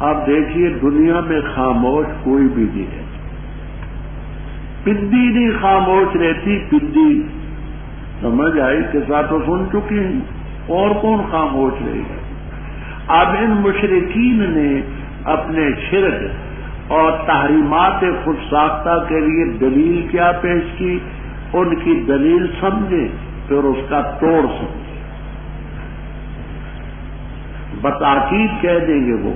اب دیکھیے دنیا میں خاموش کوئی بھی نہیں ہے، پدی نہیں خاموش رہتی، پدی سمجھ آئی قصہ تو سن چکی ہیں، اور کون خاموش رہے گا؟ اب ان مشرکین نے اپنے شرک اور تحریمات خود ساختہ کے لیے دلیل کیا پیش کی؟ ان کی دلیل سمجھے پھر اس کا توڑ سمجھے، بتاکید کہہ دیں گے وہ۔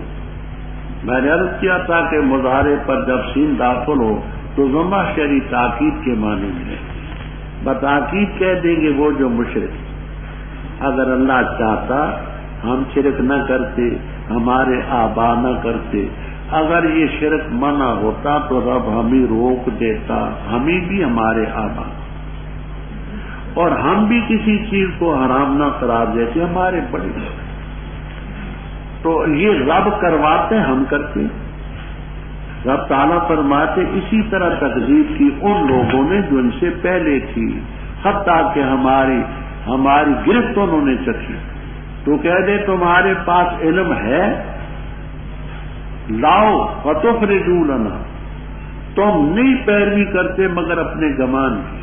میں نے عرض کیا تھا کہ مظاہرے پر جب سین داخل ہو تو ضمہ شرعی تاکید کے معنی میں بتاکید کہہ دیں گے وہ جو مشرک۔ اگر اللہ چاہتا ہم شرک نہ کرتے، ہمارے آبا نہ کرتے، اگر یہ شرک منع ہوتا تو رب ہمیں روک دیتا، ہمیں بھی ہمارے آبا، اور ہم بھی کسی چیز کو حرام نہ قرار دیتے ہمارے بڑے، تو یہ رب کرواتے ہم کرتے۔ رب تعالیٰ فرماتے اسی طرح تکذیب کی ان لوگوں نے جو ان سے پہلے تھی، حتیٰ کہ ہماری گرفت انہوں نے چکھی۔ تو کہہ دے تمہارے پاس علم ہے، لاؤ فتخرجوا لنا، تم نہیں پیروی کرتے مگر اپنے گمان کی،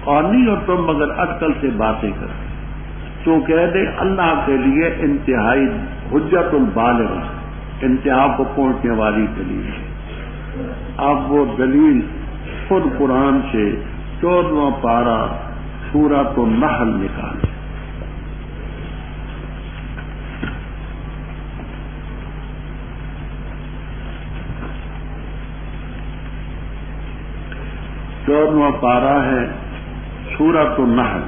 اور نہیں اور تم مگر عقل سے باتیں کرتے۔ تو کہہ دے اللہ کے لیے انتہائی حجت البالغہ، انتہا کو پہنچنے والی دلیل ہے۔ اب وہ دلیل خود قرآن سے 14واں پارہ سورۃ النحل نکالے۔ چودواں پارہ ہے سورۃ النحل،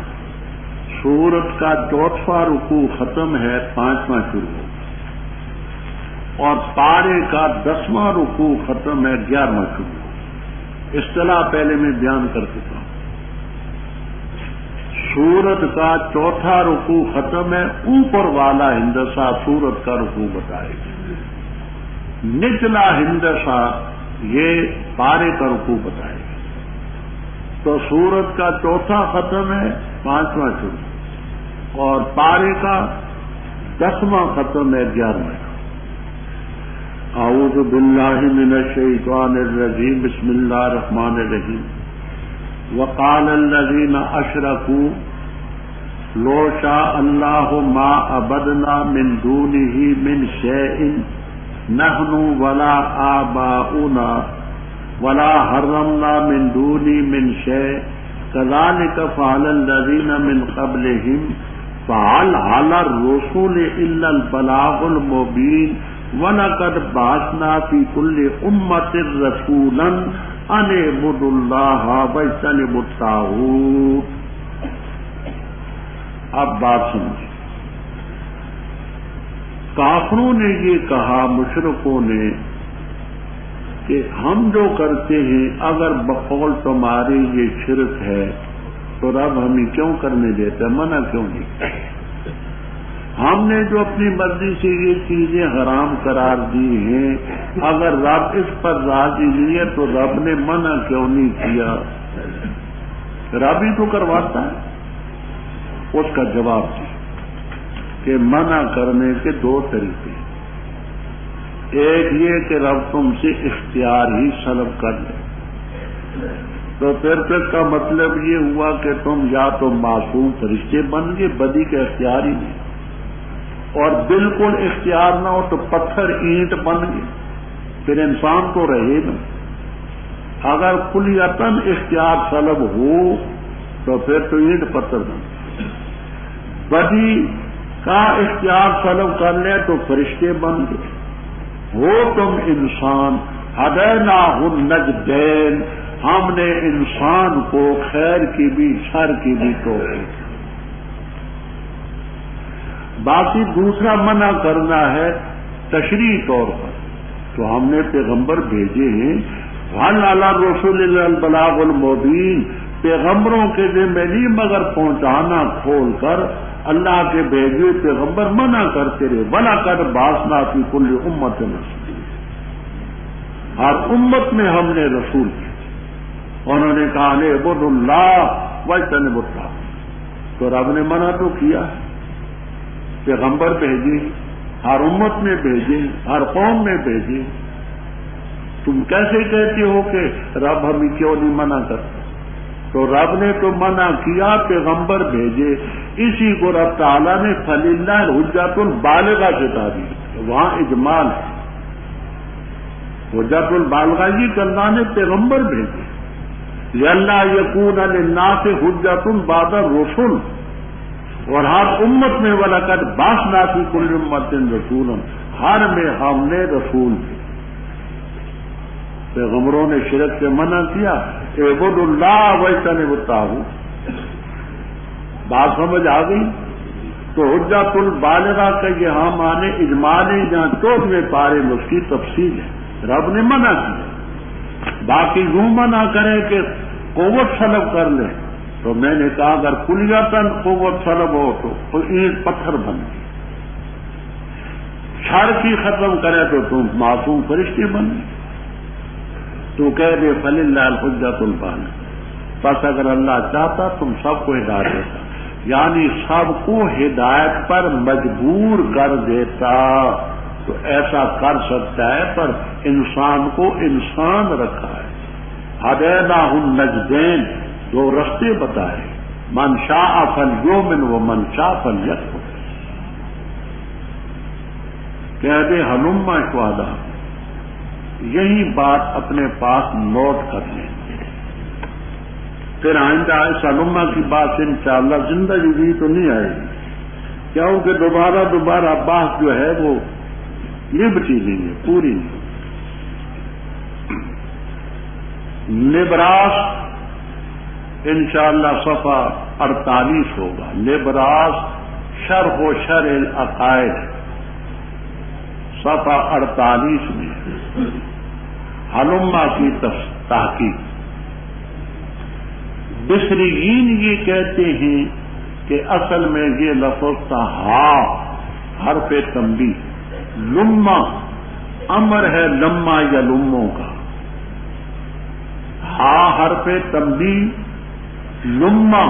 سورت کا 4واں رکوع ختم ہے، 5واں شروع ہو، اور پارے کا 10واں رکوع ختم ہے، 11واں شروع ہو۔ اصطلاح پہلے میں بیان کر چکا ہوں۔ سورت کا 4تھا رکوع ختم ہے، اوپر والا ہندسہ سورت کا رکوع بتائے گا، نچلا ہندسہ یہ پارے کا رکوع بتائے گا۔ تو سورت کا 4تھا ختم ہے، 5واں شروع، اور پارے کا 10واں ختم ہے، 11واں۔ اعوذ باللہ من الشیطان الرجیم، بسم اللہ الرحمن الرحیم۔ وقال الذین اشرکوا لو شاء اللہ ما عبدنا من دونہ من شیء نحن ولا آباؤنا ولا حرمنا من دونہ من شیء كذلك فعل الذین من قبلہم فهل على الرسول الا البلاغ المبین وَلَقَدْ بَعَثْنَا فِي كُلِّ أُمَّةٍ رَسُولًا أَنِ اعْبُدُوا اللَّهَ وَاجْتَنِبُوا الطَّاغُوتَ۔ اب بات سمجھیں، کافروں نے یہ کہا، مشرکوں نے، کہ ہم جو کرتے ہیں اگر بقول تمہارے یہ شرک ہے تو رب ہمیں کیوں کرنے دیتا ہے، منع کیوں نہیں؟ ہم نے جو اپنی مرضی سے یہ چیزیں حرام قرار دی ہیں، اگر رب اس پر راضی نہیں ہے تو رب نے منع کیوں نہیں کیا؟ رب ہی تو کرواتا ہے۔ اس کا جواب دیا کہ منع کرنے کے 2 طریقے، ایک یہ کہ رب تم سے اختیار ہی سلب کر لے، تو پھر کا مطلب یہ ہوا کہ تم یا تو معصوم فرشتے بن گئے، بدی کا اختیار ہی نہیں، اور بالکل اختیار نہ ہو تو پتھر اینٹ بن گئے، پھر انسان تو رہے گا۔ اگر کلیتاً اختیار سلب ہو تو پھر تو اینٹ پتھر بن گئے، بدی کا اختیار سلب کر لے تو فرشتے بن گئے۔ ہو تم انسان، ہدیناہ النجدین، ہم نے انسان کو خیر کی بھی شر کی بھی توفیق۔ باقی دوسرا منع کرنا ہے تشریعی طور پر، تو ہم نے پیغمبر بھیجے ہیں، وَهَلْ عَلَى الرُّسُلِ إِلَّا الْبَلَاغُ الْمُبِينُ، پیغمبروں کے ذمہ نہیں مگر پہنچانا کھول کر۔ اللہ کے بھیجے پیغمبر منع کرتے رہے، وَلَقَدْ بَعَثْنَا فِي كُلِّ أُمَّةٍ رَسُولًا، ہر امت میں ہم نے رسول کیا، انہوں نے کہا اعبدوا اللہ واجتنبوا الطاغوت، تو رب نے منع تو کیا ہے، پیغمبر بھیجے، ہر امت میں بھیجے، ہر قوم میں بھیجے. تم کیسے کہتے ہو کہ رب ہمیں کیوں نہیں منع کرتا؟ تو رب نے تو منع کیا، پیغمبر بھیجے. اسی کو رب تعالیٰ نے فَلِلَّهِ الْحُجَّةُ الْبَالِغَةُ سے تعبیر، وہاں اجمال ہے. حجت البالغہ یہ کہ اللہ نے پیغمبر بھیجے. لِأَلَّا يَكُونَ لِلنَّاسِ حُجَّةٌ بَعْدَ الرُّسُلِ، اور ہر امت میں وَلَقَدْ بَعَثْنَا فِي كُلِّ أُمَّةٍ رَسُولًا، ہر میں ہم نے رسول بھیجے. پیغمبروں نے شرک سے منع کیا، اعبدوا اللہ واجتنبوا الطاغوت. بات سمجھ آ گئی؟ تو حجت البالغہ کا یہاں معنی اجمالی، جہاں 14ویں پارے میں اس کی تفصیل ہے. رب نے منع کیا. باقی یوں منع کرے کہ قوت سلب کر لیں، تو میں نے کہا اگر کلیتاً قوت سلب ہو تو اینٹ پتھر بن گئی. شر کی ختم کرے تو تم معصوم فرشتے بن گئے. تو کہہ دے فَلِلَّهِ الْحُجَّةُ الْبَالِغَةُ، بس اگر اللہ چاہتا تم سب کو ہدایت دیتا، یعنی سب کو ہدایت پر مجبور کر دیتا. تو ایسا کر سکتا ہے، پر انسان کو انسان رکھا ہے. ہَدَيْنَاهُ النَّجْدَيْنِ، دو رستے بتائے، مَنْ شَاءَ فَلْيُؤْمِنْ وَمَنْ شَاءَ فَلْيَكْفُرْ. کہہ دے ہلم شہداء، یہی بات اپنے پاس نوٹ کر لیں. پھر آئندہ اس علماء کی بات سے انشاءاللہ زندگی بھی تو نہیں آئے گی، کیونکہ دوبارہ بات جو ہے وہ لبٹی نہیں ہے، پوری نہیں. نبراس انشاءاللہ صفحہ 48 ہوگا. نبراس شرح و شرح العقائد صفحہ 48 میں علماء کی تحقیق. بصریین یہ کہتے ہیں کہ اصل میں یہ لفظ تھا ہا حرف تنبیہ. لما امر ہے لما یا لموں کا، ہا حرف تنبیہ، لما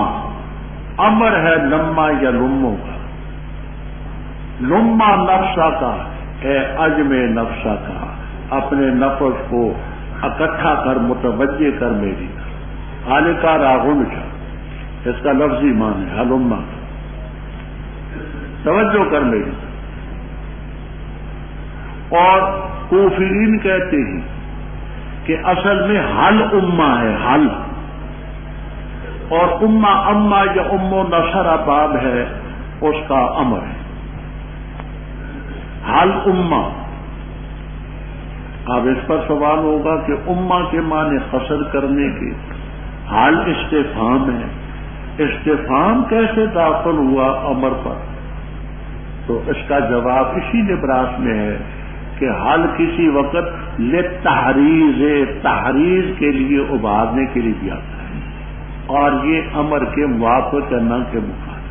امر ہے لما یا لموں کا. لما نفسہ کا ہے، عجم نفسہ کا، اپنے نفس کو اکٹھا کر متوجہ کر میری خالقہ راغن کا. اس کا لفظی معنی ہے ہلما، توجہ کر میری. اور کوفیین کہتے ہیں کہ اصل میں حل امہ ہے، حل، اور امہ اما یا ام و نصر باب ہے، اس کا امر ہے حل امہ. اب اس پر سوال ہوگا کہ امہ کے معنی قصر کرنے کے، حال استفہام ہے، استفہام کیسے داخل ہوا امر پر؟ تو اس کا جواب اسی نبراس میں ہے کہ حال کسی وقت تحریض کے لیے ابھارنے کے لیے بھی آتا ہے، اور یہ امر کے موافق کرنا کے مخالف.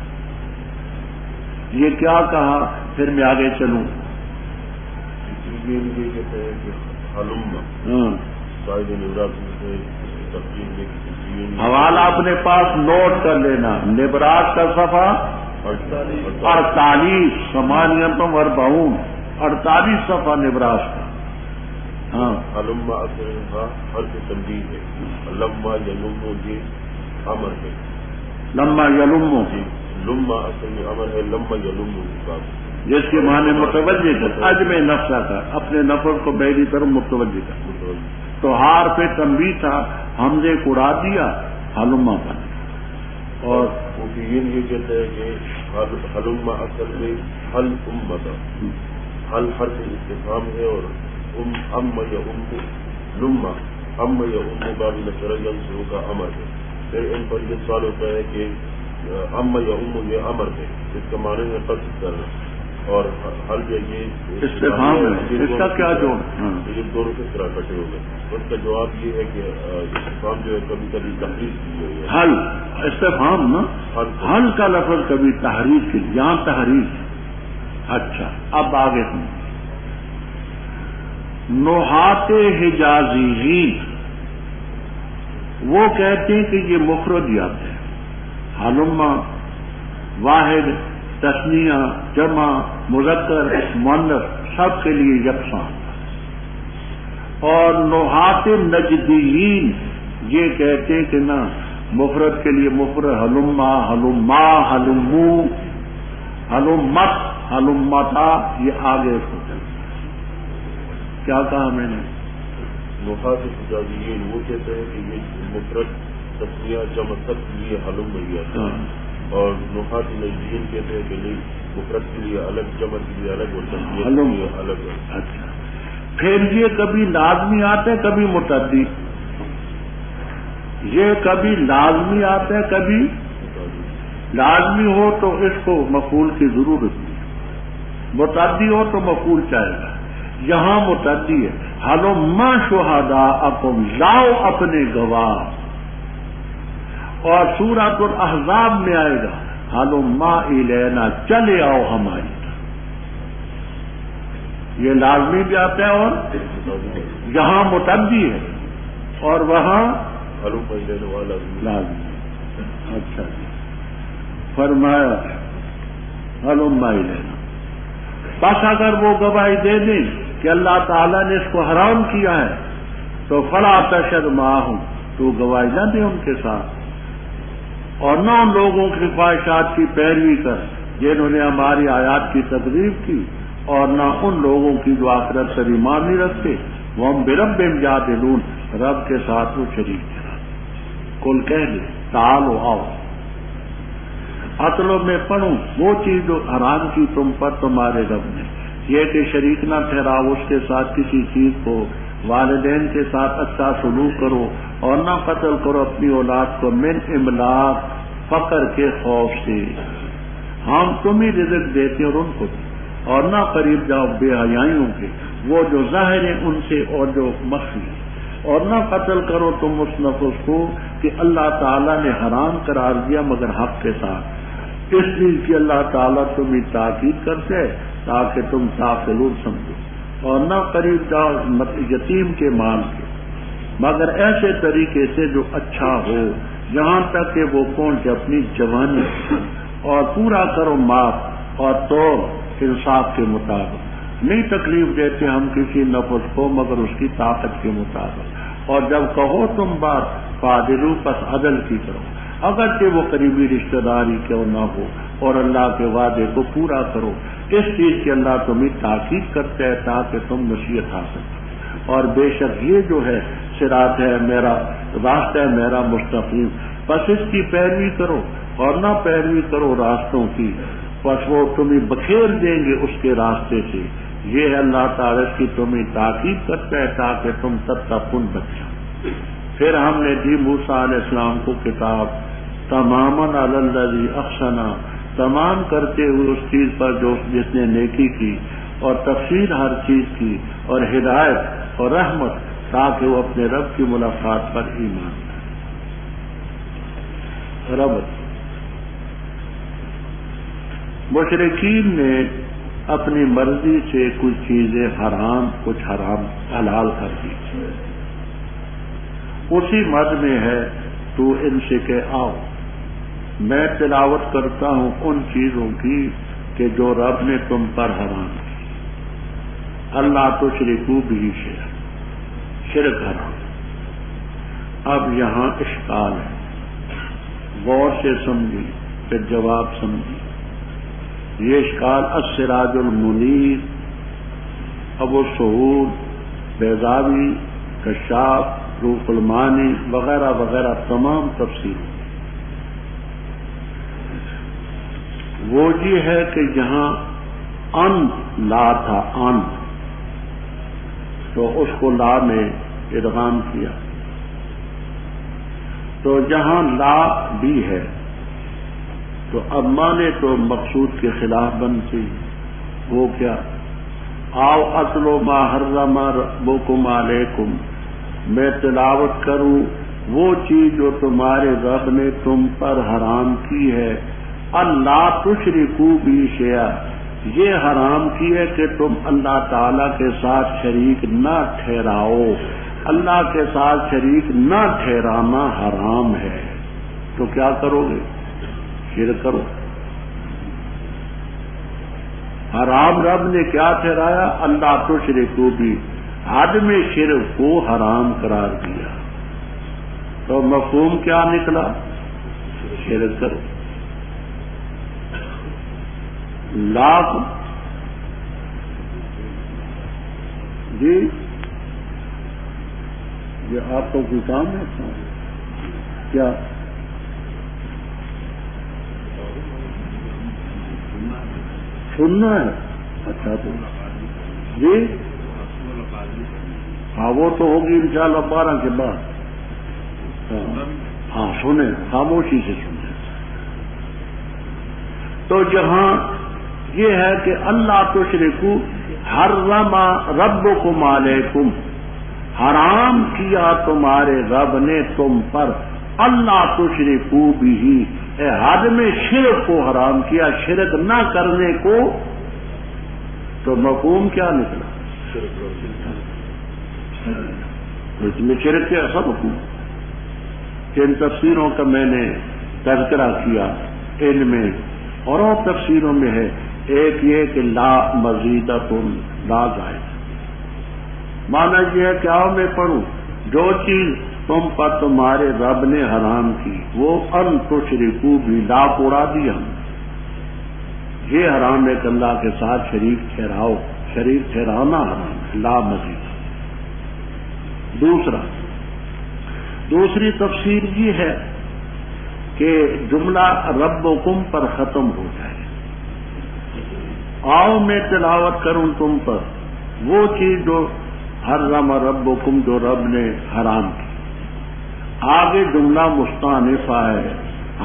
یہ کیا کہا؟ پھر میں آگے چلوں. حوالہ اپنے پاس نوٹ کر لینا. نبراس کا صفحہ 48 سمانیتم اربعون، 48 صفحہ نبراس کا. ہاں علما اصل حرف تنبیہ ہے، لما یلمو یہ امر ہے. لما یلمو، لما اصل میں امر ہے، لما یلمو بات جس کے معنی متوجہ کر، عجم نفسہ کا، اپنے نفس کو بیری طرف متوجہ کر. تو ہار پہ تنبیہ تھا، حمزے کو اڑا دیا، حلما بن. اور یہ کہتے ہیں کہ حلما اصل میں حل امتا، حل حرف استفہام ہے، اور ام یا لما ام یا کا بھی نشروں کا امر ہے. پھر ان پر یہ سوال ہوتا ہے کہ ام یا یہ امر ہے، اس کا معنی ہے قصد کرنا، اور حل یہ استفہام ہے. اس کا کیا جوڑ؟ یہ دونوں کس طرح کٹے ہو گئے. اس کا جواب یہ ہے کہ استفہام جو ہے کبھی کبھی تحریر کی ہوئی ہے. حل استفہام نا، حل کا لفظ کبھی تحریر کے لیے، یہاں تحریر. اچھا اب آگے ہوں. نحات حجازیین وہ کہتے ہیں کہ یہ مفرد آتے ہیں. حلما واحد تثنیہ، جمع، مذکر، مؤنث سب کے لیے یکساں. اور نحات نجدیین یہ کہتے ہیں کہ نہ مفرد کے لیے مفرد ہلما، ہلما، ہلمو، ہلمت، ہلمتا، یہ آگے کو کیا کہا میں نے؟ نحات حجازیین وہ کہتے ہیں کہ یہ مفرد تسمیہ جمع سب کے لیے حلم نہیں آتا، اور نحات نجدیین کہتے ہیں کہ نہیں مفرد کے لیے الگ، جمع کے لیے الگ، اور تسمیہ کے لیے الگ. اچھا، پھر یہ کبھی لازمی آتا ہے کبھی متعدی، یہ کبھی لازمی آتا ہے کبھی لازمی ہو تو اس کو مفعول کی ضرورت نہیں، متعدی ہو تو مفعول چاہے گا. یہاں متعدی ہے، ہلما شہداءکم، لاؤ اپنے گواہ. اور سورۃ الاحزاب میں آئے گا ہلما الینا، چلے آؤ ہماری طرف. یہ لازمی بھی آتا ہے اور یہاں متعدی ہے اور وہاں لازمی. اچھا جی، فرمایا ہلما الینا. بس اگر وہ گواہی دے دیں کہ اللہ تعالیٰ نے اس کو حرام کیا ہے تو فلا تشہد معہم، تو گواہی نہ دے ان کے ساتھ، اور نہ ان لوگوں کی خواہشات کی پیروی کر جنہوں نے ہماری آیات کی تکذیب کی، اور نہ ان لوگوں کی جو آخرت پر ایمان نہیں رکھتے. وہ ہم بربہم یعدلون، رب کے ساتھ وہ شریک ہے. کل کہہ دے تعالو آؤ. اصلوں میں پڑھوں وہ چیز جو حرام کی تم پر تمہارے رب نے، یہ کہ شریک نہ ٹھہراؤ اس کے ساتھ کسی چیز کو، والدین کے ساتھ اچھا سلوک کرو، اور نہ قتل کرو اپنی اولاد کو من املاق، فقر کے خوف سے. ہم تم ہی رزق دیتے اور ان کو، اور نہ قریب جاؤ بے حیائیوں کے، وہ جو ظاہر ہیں ان سے اور جو مخفی. اور نہ قتل کرو تم اس نفس کو کہ اللہ تعالیٰ نے حرام قرار دیا مگر حق کے ساتھ، اس لیے کہ اللہ تعالیٰ تمہیں تاکید کرتے ہے تاکہ تم تعقلون سمجھو. اور نہ قریب جاؤ یتیم کے مال کے مگر ایسے طریقے سے جو اچھا ہو یہاں تک کہ وہ پہنچے اپنی جوانی، اور پورا کرو معاف اور توڑ انصاف کے مطابق. نہیں تکلیف دیتے ہم کسی نفس کو مگر اس کی طاقت کے مطابق. اور جب کہو تم بات فاعدلوا، پس عدل کی کرو، اگرچہ وہ قریبی رشتہ داری کیوں نہ ہو، اور اللہ کے وعدے کو پورا کرو. اس چیز کی اللہ تمہیں تاکید کرتا ہے تاکہ تم نصیحت حاصل کرو. اور بے شک یہ جو ہے صراط ہے میرا، راستہ ہے میرا مستقیم، بس اس کی پیروی کرو اور نہ پیروی کرو راستوں کی، بس وہ تمہیں بکھیر دیں گے اس کے راستے سے. یہ ہے اللہ تعالیٰ کی تمہیں تاکید کرتا ہے تاکہ تم تتقون بچو. پھر ہم نے دی موسیٰ علیہ السلام کو کتاب تماماً علی الذی احسن، تمام کرتے ہوئے اس چیز پر جو جس نے نیکی کی، اور تفصیل ہر چیز کی، اور ہدایت اور رحمت تاکہ وہ اپنے رب کی ملاقات پر ایمان لائے. رب مشرکین نے اپنی مرضی سے کچھ چیزیں حرام، کچھ حرام حلال کر دی. اسی مد میں ہے تو ان سے کہ آؤ میں تلاوت کرتا ہوں ان چیزوں کی کہ جو رب نے تم پر حرام کی. اللہ تشرکوا بہ شیئا، شرک حرام. اب یہاں اشکال ہے، غور سے سمجھی پھر جواب سمجھی. یہ اشکال السراج المنیر، ابو سعود، بیضاوی، کشاف، روح المعانی وغیرہ وغیرہ تمام تفسیر. وہ یہ ہے کہ جہاں ان لا تھا ان، تو اس کو لا میں ادغام کیا، تو جہاں لا بھی ہے تو اب مانے تو مقصود کے خلاف بنتی. وہ کیا؟ آؤ اتلو ما حرم ربکم علیکم، میں تلاوت کروں وہ چیز جو تمہارے رب نے تم پر حرام کی ہے. اللہ تشرکوا بہ شیئا، یہ حرام کی ہے کہ تم اللہ تعالی کے ساتھ شریک نہ ٹھہراؤ. اللہ کے ساتھ شریک نہ ٹھہرانا حرام ہے. تو کیا کرو گے؟ شرک کرو. حرام رب نے کیا ٹھہرایا؟ اللہ تشرکو بھی، حد میں شرک کو حرام قرار دیا. تو مفہوم کیا نکلا؟ شرک کرو. لاکھ جی یہ آپ کو کوئی کام ہے کیا؟ سننا ہے؟ اچھا تو جی ہاں وہ تو ہوگی انشاءاللہ 12 کے بعد. ہاں سنیں، خاموشی سے سنیں. تو جہاں یہ ہے کہ اللہ تشرکو حرم ربکم علیکم، حرام کیا تمہارے رب نے تم پر، اللہ تشرکو بھی، حد میں شرک کو حرام کیا، شرک نہ کرنے کو. تو مفہوم کیا نکلا؟ اس میں شرک کے سب حکم جن تفسیروں کا میں نے تذکرہ کیا ان میں اور تفسیروں میں ہے. ایک یہ کہ لا مزیدۃ لا زائد، مانا یہ ہے کہ آؤ میں پڑھوں جو چیز تم پر تمہارے رب نے حرام کی وہ ان تشرکو بھی، لا اڑا دیا ہم. یہ حرام ہے کہ اللہ کے ساتھ شریک ٹھہراؤ، شریک ٹھہرانا حرام، لا مزید. دوسری تفسیر یہ ہے کہ جملہ ربکم پر ختم ہو جائے. آؤ میں تلاوت کروں تم پر وہ چیز جو حرم ربکم، جو رب نے حرام کی. آگے جملہ مستانفہ ہے،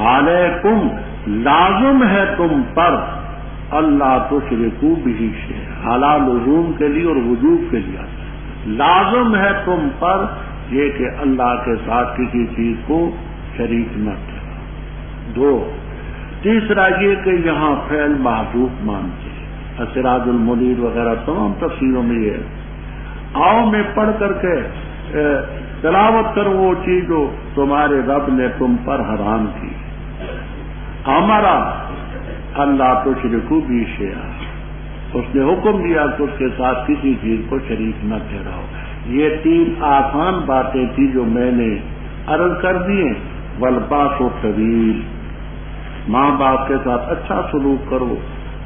علیکم لازم ہے تم پر، اللہ تشرکو بھی شیئا، حالہ لزوم کے لیے اور وجوب کے لیے لازم ہے تم پر یہ کہ اللہ کے ساتھ کسی چیز کو شریک نہ ٹھہراؤ. تیسرا یہ کہ یہاں فعل محذوف مانتے ہیں، سراج المنیر وغیرہ تمام تفسیروں میں یہ ہے. آؤ میں پڑھ کر کے تلاوت کرو وہ چیز جو تمہارے رب نے تم پر حرام کی. ہمارا اللہ تشرکو بھی شیئا، اس نے حکم دیا کہ اس کے ساتھ کسی چیز کو شریک نہ ٹھہراؤ. یہ 3 آسان باتیں تھی جو میں نے عرض کر دی ہیں. والباس و طویل، ماں باپ کے ساتھ اچھا سلوک کرو،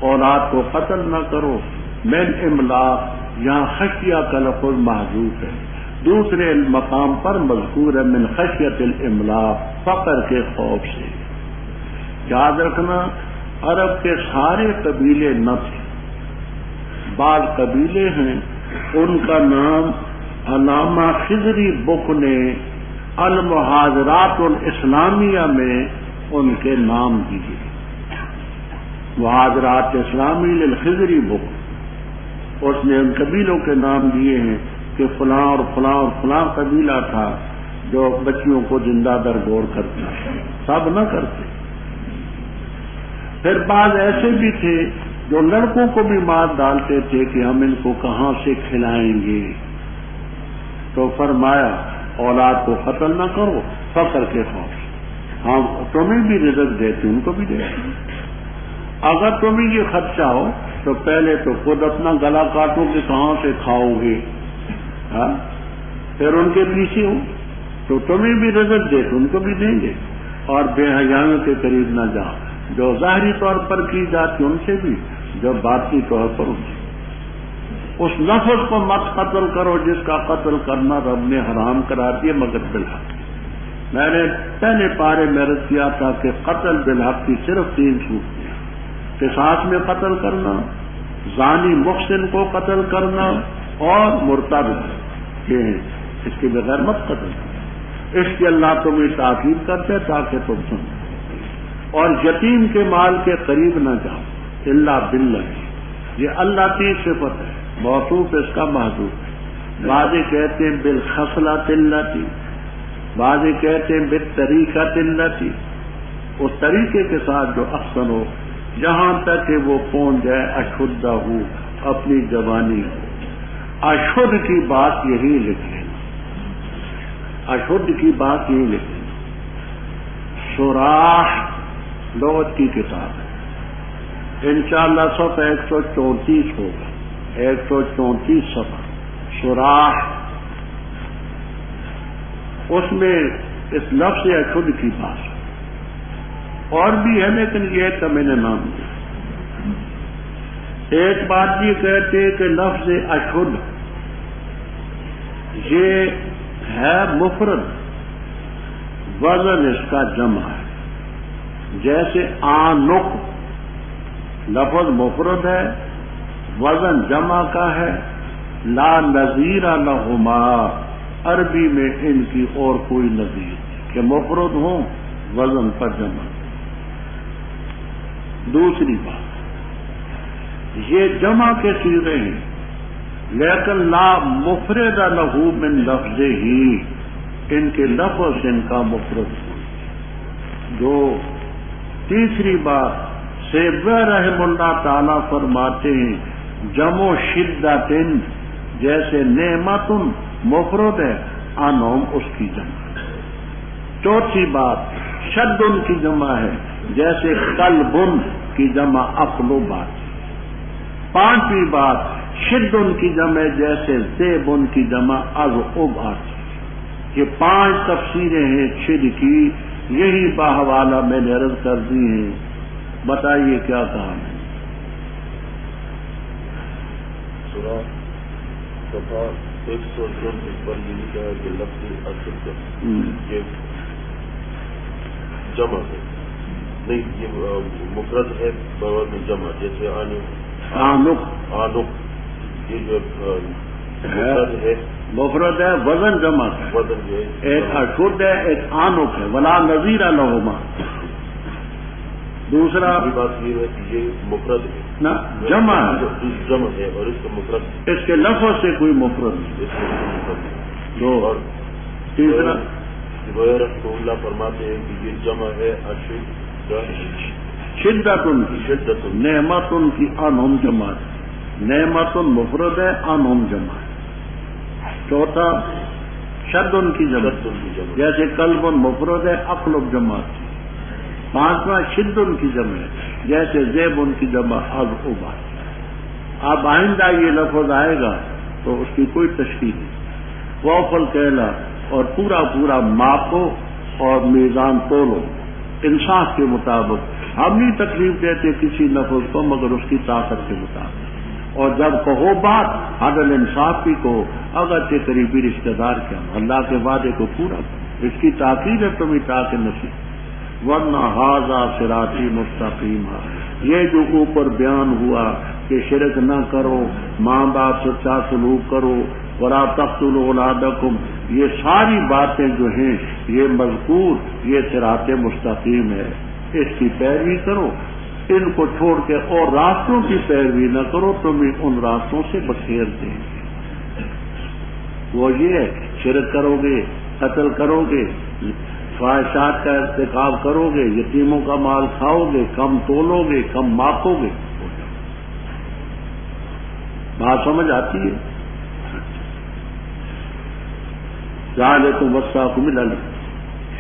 اولاد کو قتل نہ کرو. من املاق، یہاں خشیہ کا لفظ محذوف ہے، دوسرے مقام پر مذکور ہے من خشیت الاملاق، فقر کے خوف سے. یاد رکھنا عرب کے سارے قبیلے نہ تھے، بعض قبیلے ہیں ان کا نام علامہ خضری بک نے المحاضرات الاسلامیہ میں ان کے نام دیے. محاضرات اسلامی للخضری بک، اس نے ان قبیلوں کے نام دیے ہیں کہ فلاں اور فلاں اور فلاں قبیلہ تھا جو بچیوں کو زندہ درگور کرتا، سب نہ کرتے. پھر بعض ایسے بھی تھے جو لڑکوں کو بھی مار ڈالتے تھے کہ ہم ان کو کہاں سے کھلائیں گے. تو فرمایا اولاد کو قتل نہ کرو، فقر کے خوف. ہاں تمہیں بھی رزق دیتے ان کو بھی دیتے. اگر تمہیں یہ خدشہ ہو تو پہلے تو خود اپنا گلا کاٹو کہ کہاں سے کھاؤ گے، پھر ان کے پیچھے ہو تو تمہیں بھی رزق دیتے ان کو بھی دیں گے. اور بے حیائیوں کے قریب نہ جاؤ، جو ظاہری طور پر کی جاتی ان سے بھی، جو باطنی طور پر ان سے. اس نفس کو مت قتل کرو جس کا قتل کرنا رب نے حرام قرار دیا مگر بالحق. میں نے پہلے پارے میں عرض کیا تھا کہ قتل بالحق کی صرف 3 صورتیں ہیں: قصاص میں قتل کرنا، زانی محسن کو قتل کرنا، اور مرتد. یہ ہیں، اس کے بغیر مت قتل کرنا. اس کی اللہ تمہیں تاکید کرتے تاکہ تم سنو. اور یتیم کے مال کے قریب نہ جاؤ الا باللہ، یہ اللہ کی صفت ہے، موصوف اس کا محذوف ہے. بعض کہتے ہیں بالخصلۃ التی، بعض کہتے ہیں بالطریقۃ التی، اس طریقے کے ساتھ جو احسن ہو، جہاں تک کہ وہ پہنچ جائے اشدہ ہو، اپنی جوانی ہو. اشد کی بات یہی لکھیں، اشد کی بات یہی لکھیں. سوراخ لغت کی کتاب ہے، انشاءاللہ صفحہ 134 ہوگا، 134 صفحہ سوراخ، اس میں اس لفظ اشد کی بات اور بھی ہے، لیکن یہ ایک کا میں نے نام دیا۔ ایک بات یہ کہتے کہ لفظ اشد یہ ہے مفرد، وزن اس کا جمع ہے، جیسے آنق لفظ مفرد ہے، وزن جمع کا ہے، لا نظیر لہما، عربی میں ان کی اور کوئی نظیر کہ مفرد ہوں وزن پر جمع۔ دوسری بات، یہ جمع کے صیغے ہیں لیکن لا مفرد لہو من لفظ ہی، ان کے لفظ ان کا مفرد ہو۔ دو، تیسری بات، سیبوی رحم اللہ تعالی فرماتے ہیں جمع شدتن، جیسے نعمت مفرد ہے، انعم اس کی جمع۔ چوتھی بات، شد ان کی جمع ہے، جیسے قلب کی جمع اقلوبات۔ پانچویں بات، شد ان کی جمع جیسے زیب ان کی جمع اذعبات۔ یہ 5 تفسیریں ہیں شد کی، یہی باحوالہ میں نے عرض کر دی ہیں، بتائیے کیا کہا میں؟ صفحہ 134 پر یہ لکھا ہے کہ لفظ اشد یہ جمع ہے، نہیں یہ مفرد ہے بوزن جمع، جیسے آنق، یہ جو مفرد ہے، مفرد ہے وزن جمع ہے، وزن جو ہے ایک اشد ہے، ایک آنق ہے، ولا نظیر لہما۔ دوسرا بات یہ ہے کہ یہ مفرد ہے نہ جمع ہے، جمع ہے، اور اس کا مفرد اس کے لفظ سے کوئی مفرد نہیں۔ دو، اور تیسرا رحمہ اللہ فرماتے ہیں کہ یہ جمع ہے اشد، شدت ان کی، شدت نعمت ان کی، انہم جمع ہے، نعمت مفرد ہے، انہم جمع ہے۔ چوتھا شد ان کی جمع، جیسے قلب مفرد ہے، اقلب جمع ہے۔ پانچواں شد ان کی جمع ہے، جیسے زیب ان کی جمع اذعبات۔ اب آئندہ یہ لفظ آئے گا تو اس کی کوئی تشکیل نہیں، ووفل کہلا، اور پورا پورا ماپو اور میزان تولو انصاف کے مطابق۔ ہم نہیں تکلیف دیتے کسی لفظ کو مگر اس کی طاقت کے مطابق، اور جب کہو بات عدل انصاف کی کہو، اگرچہ قریبی رشتہ دار کیا اللہ کے وعدے کو پورا کرو، اس کی تاکید ہے تمہیں تاکہ نصیب۔ ورنہ ھذا صراطی مستقیم، یہ جو اوپر بیان ہوا کہ شرک نہ کرو، ماں باپ سے اچھا سلوک کرو، ولا تقتلوا اولادکم، یہ ساری باتیں جو ہیں یہ مذکور، یہ صراط مستقیم ہے، اس کی پیروی کرو، ان کو چھوڑ کے اور راستوں کی پیروی نہ کرو، تمہیں ان راستوں سے بخیر دیں گے۔ وہ یہ ہے شرک کرو گے، قتل کرو گے، خواہشات کا ارتکاب کرو گے، یتیموں کا مال کھاؤ گے، کم تولو گے، کم ماپو گے، بات سمجھ آتی ہے؟ ذالکم وصاکم بالعلم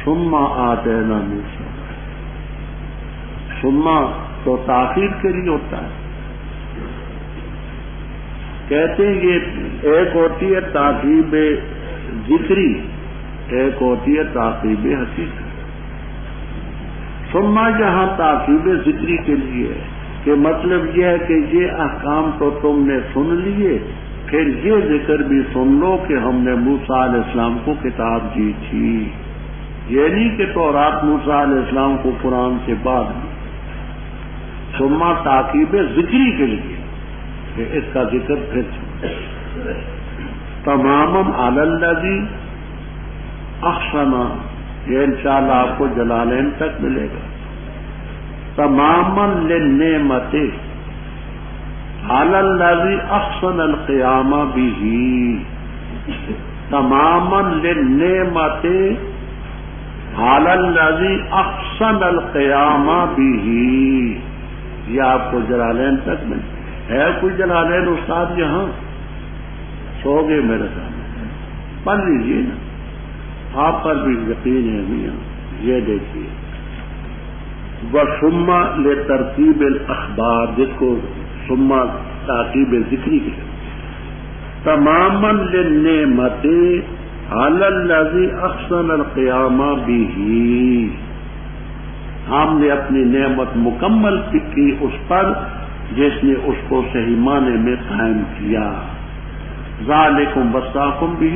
ثم آتینا موسیٰ، ثم تو تاخیر کے لیے ہوتا ہے، کہتے ہیں یہ ایک ہوتی ہے تاکیب ذکری، ایک ہوتی ہے تاکیب حقیقی۔ ثم یہاں تاکیب ذکری کے لیے ہے کہ مطلب یہ ہے کہ یہ احکام تو تم نے سن لیے، پھر یہ ذکر بھی سن لو کہ ہم نے موسیٰ علیہ السلام کو کتاب دی تھی، یہ نہیں کہ تورات موسیٰ علیہ السلام کو قرآن سے بعد میں۔ ثم تاکیب ذکری کے لیے کہ اس کا ذکر پھر تمام علی الذی احسن، یہ انشاءاللہ آپ کو جلالین تک ملے گا، تماما للنعمت علی الذی احسن القیام بہ، تماما للنعمت علی الذی احسن القیام بہ، یہ آپ کو جلالین تک ملے گا۔ ہے کوئی جلالین استاد یہاں؟ سو گئے میرے سامنے، پڑھ لیجیے نا، آپ پر بھی یقین ہے میاں۔ یہ دیکھیے وَثُمَّ لِتَرْتِیبِ الْأَخْبَار، جس کو ثم ترتیب ذکری کی، تماماً للنعمت علی الذی احسن القیام بہ، ہم نے اپنی نعمت مکمل کی اس پر جس نے اس کو صحیح معنی میں قائم کیا. ذالکم وصاکم بہ،